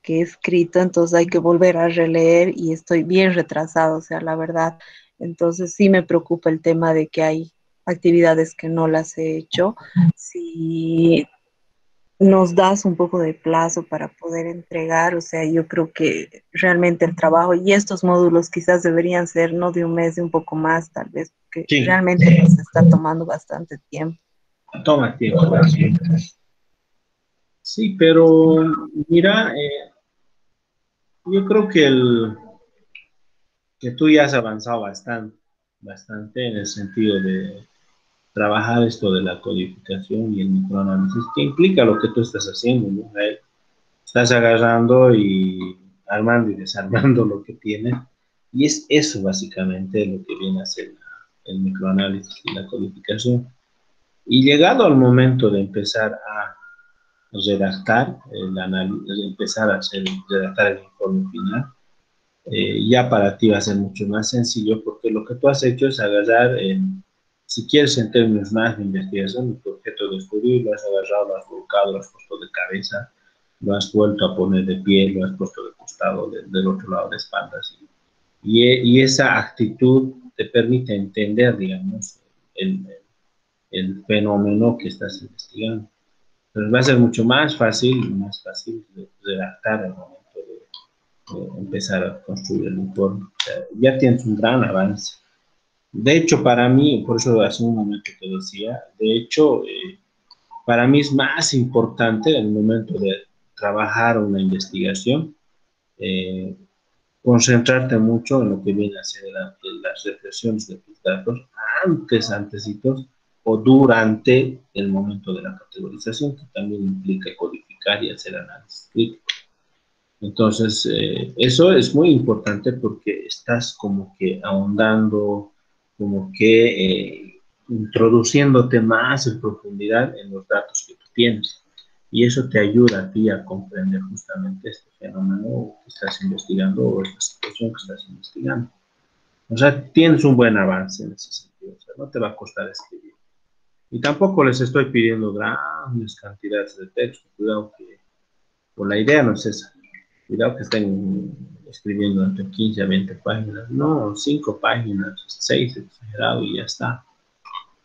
he escrito, entonces hay que volver a releer y estoy bien retrasado, o sea, la verdad. Entonces sí me preocupa el tema de que hay actividades que no las he hecho. Si nos das un poco de plazo para poder entregar, o sea, yo creo que realmente el trabajo y estos módulos quizás deberían ser no de un mes, de un poco más, tal vez, porque sí, realmente nos está tomando bastante tiempo. Toma tiempo. Sí, pero mira, yo creo que tú ya has avanzado bastante en el sentido de trabajar esto de la codificación y el microanálisis, que implica lo que tú estás haciendo, ¿no? Estás agarrando y armando y desarmando lo que tienes, y es eso básicamente lo que viene a ser el microanálisis y la codificación. Y llegado al momento de empezar a redactar el análisis, redactar el informe final, ya para ti va a ser mucho más sencillo, porque lo que tú has hecho es agarrar, si quieres en términos más de investigación, tu objeto de estudio, lo has agarrado, lo has colocado, lo has puesto de cabeza, lo has vuelto a poner de pie, lo has puesto de costado, del otro lado de espaldas. Y esa actitud te permite entender, digamos, el fenómeno que estás investigando. Entonces va a ser mucho más fácil de redactar al momento de empezar a construir el informe. O sea, ya tienes un gran avance. De hecho, para mí, por eso hace un momento te decía, de hecho, para mí es más importante en el momento de trabajar una investigación, concentrarte mucho en lo que viene a ser las reflexiones de tus datos antecitos o durante el momento de la categorización, que también implica codificar y hacer análisis crítico. Entonces, eso es muy importante porque estás como que ahondando, como que introduciéndote más en profundidad en los datos que tú tienes. Y eso te ayuda a ti a comprender justamente este fenómeno que estás investigando o esta situación que estás investigando. O sea, tienes un buen avance en ese sentido. O sea, no te va a costar escribir. Y tampoco les estoy pidiendo grandes cantidades de texto. Cuidado que, pues la idea no es esa. Cuidado que estén escribiendo entre 15 a 20 páginas. No, 5 páginas, 6 exagerado y ya está.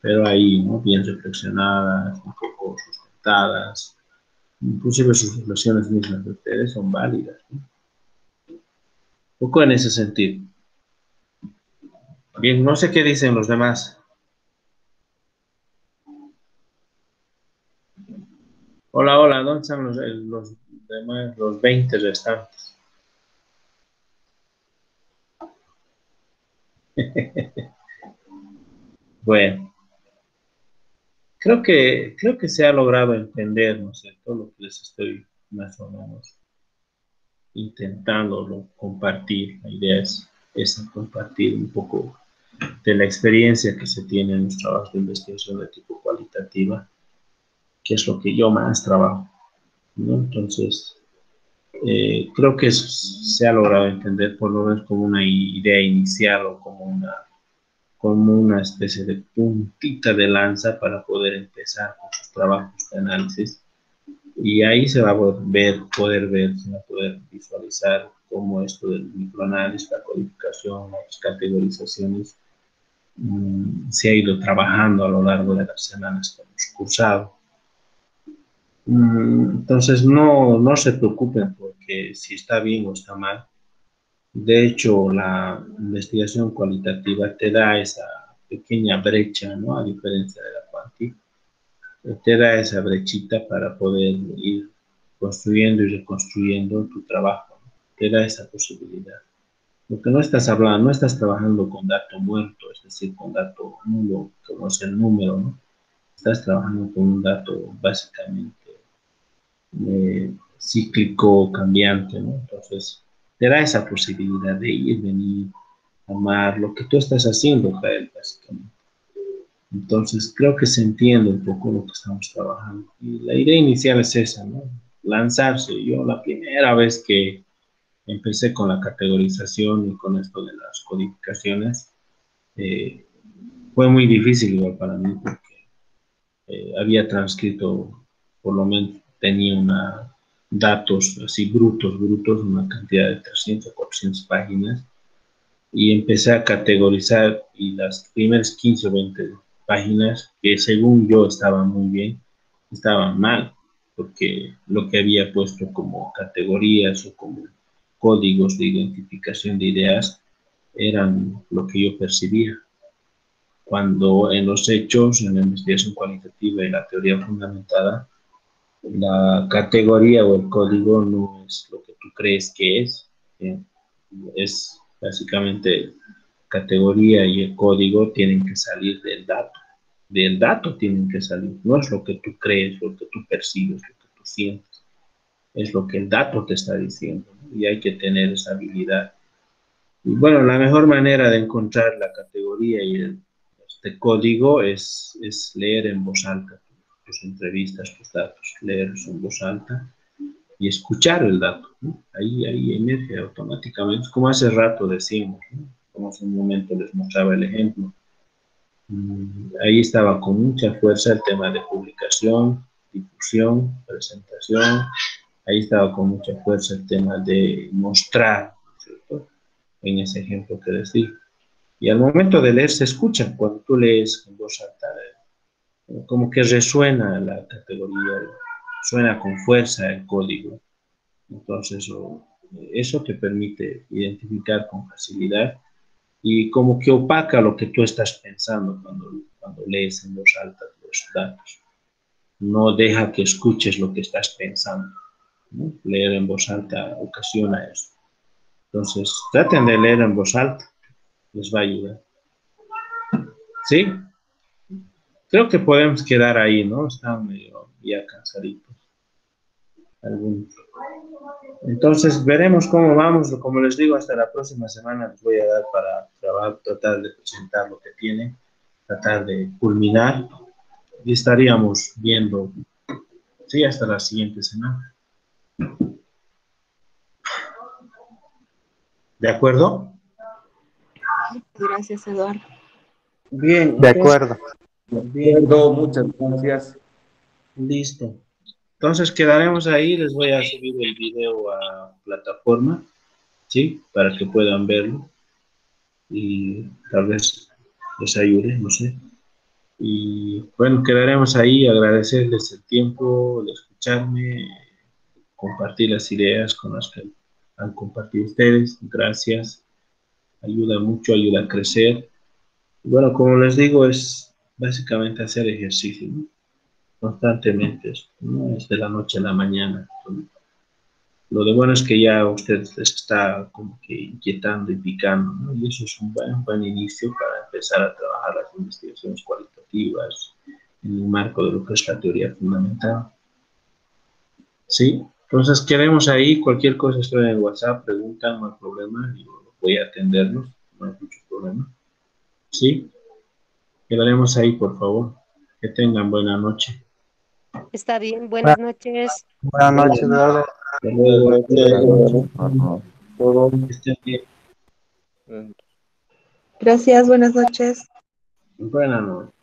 Pero ahí, ¿no? Bien reflexionadas, un poco sustentadas. Inclusive sus reflexiones mismas de ustedes son válidas, ¿no? Un poco en ese sentido. Bien, no sé qué dicen los demás. Hola, hola, ¿dónde están los demás, los 20 restantes? Bueno, creo que se ha logrado entender, ¿no es cierto?, lo que les estoy más o menos intentando compartir. La idea es compartir un poco de la experiencia que se tiene en los trabajos de investigación de tipo cualitativa, que es lo que yo más trabajo, ¿no? Entonces, creo que se ha logrado entender por lo menos como una idea inicial o como una especie de puntita de lanza para poder empezar con sus trabajos de análisis. Y ahí se va a poder ver, se va a poder visualizar cómo esto del microanálisis, la codificación, las categorizaciones, se ha ido trabajando a lo largo de las semanas que hemos cursado. Entonces, no se preocupen porque si está bien o está mal. De hecho, la investigación cualitativa te da esa pequeña brecha, ¿no? A diferencia de la cuantitativa, te da esa brechita para poder ir construyendo y reconstruyendo tu trabajo, ¿no? Te da esa posibilidad. Porque no estás hablando, no estás trabajando con dato muerto, es decir, con dato nulo, como es el número, ¿no? Estás trabajando con un dato básicamente cíclico, cambiante, ¿no? Entonces, te da esa posibilidad de ir, venir, amar, lo que tú estás haciendo, Jael, básicamente. Entonces, creo que se entiende un poco lo que estamos trabajando. Y la idea inicial es esa, ¿no? Lanzarse. Yo la primera vez que empecé con la categorización y con esto de las codificaciones, fue muy difícil igual para mí porque había transcrito, por lo menos tenía datos así brutos, una cantidad de 300 o 400 páginas, y empecé a categorizar y las primeras 15 o 20 páginas, que según yo estaban muy bien, estaban mal, porque lo que había puesto como categorías o como códigos de identificación de ideas eran lo que yo percibía, cuando en los hechos, en la investigación cualitativa y la teoría fundamentada, la categoría o el código no es lo que tú crees que es. Es básicamente categoría y el código tienen que salir del dato tienen que salir, no es lo que tú crees, lo que tú percibes, lo que tú sientes, es lo que el dato te está diciendo, ¿no? Y hay que tener esa habilidad. Y bueno, la mejor manera de encontrar la categoría y este código es leer en voz alta tus entrevistas, tus datos, leerlos en voz alta y escuchar el dato, ¿no? Ahí emerge automáticamente, como hace rato decimos, ¿no? Como hace un momento les mostraba el ejemplo. Ahí estaba con mucha fuerza el tema de publicación, difusión, presentación. Ahí estaba con mucha fuerza el tema de mostrar, ¿cierto? En ese ejemplo que les di. Y al momento de leer se escucha, cuando tú lees con voz alta, como que resuena la categoría, suena con fuerza el código. Entonces, eso te permite identificar con facilidad y como que opaca lo que tú estás pensando cuando lees en voz alta los datos. No deja que escuches lo que estás pensando, ¿no? Leer en voz alta ocasiona eso. Entonces, traten de leer en voz alta, les va a ayudar. ¿Sí? Creo que podemos quedar ahí, ¿no? Están medio ya cansaditos algunos. Entonces, veremos cómo vamos. Como les digo, hasta la próxima semana les voy a dar para trabajar, tratar de presentar lo que tienen, tratar de culminar y estaríamos viendo, sí, hasta la siguiente semana. ¿De acuerdo? Gracias, Eduardo. Bien. De acuerdo. Bien. Muchas gracias. Listo. Entonces quedaremos ahí. Les voy a subir el video a plataforma, ¿sí? Para que puedan verlo y tal vez les ayude, no sé. Y bueno, quedaremos ahí. Agradecerles el tiempo de escucharme, compartir las ideas con las que han compartido ustedes. Gracias. Ayuda mucho, ayuda a crecer. Y bueno, como les digo, es básicamente hacer ejercicio, ¿no? Constantemente, no es de la noche a la mañana. Lo de bueno es que ya usted les está como que inquietando y picando, ¿no? Y eso es un buen inicio para empezar a trabajar las investigaciones cualitativas en el marco de lo que es la teoría fundamental. ¿Sí? Entonces quedemos ahí, cualquier cosa estoy en el WhatsApp, preguntan, no hay problema, yo voy a atenderlos, no hay mucho problema. ¿Sí? Quedaremos ahí, por favor. Que tengan buena noche. Está bien, buenas noches. Buenas noches, Eduardo. Que estén bien. Gracias, buenas noches. Buenas noches.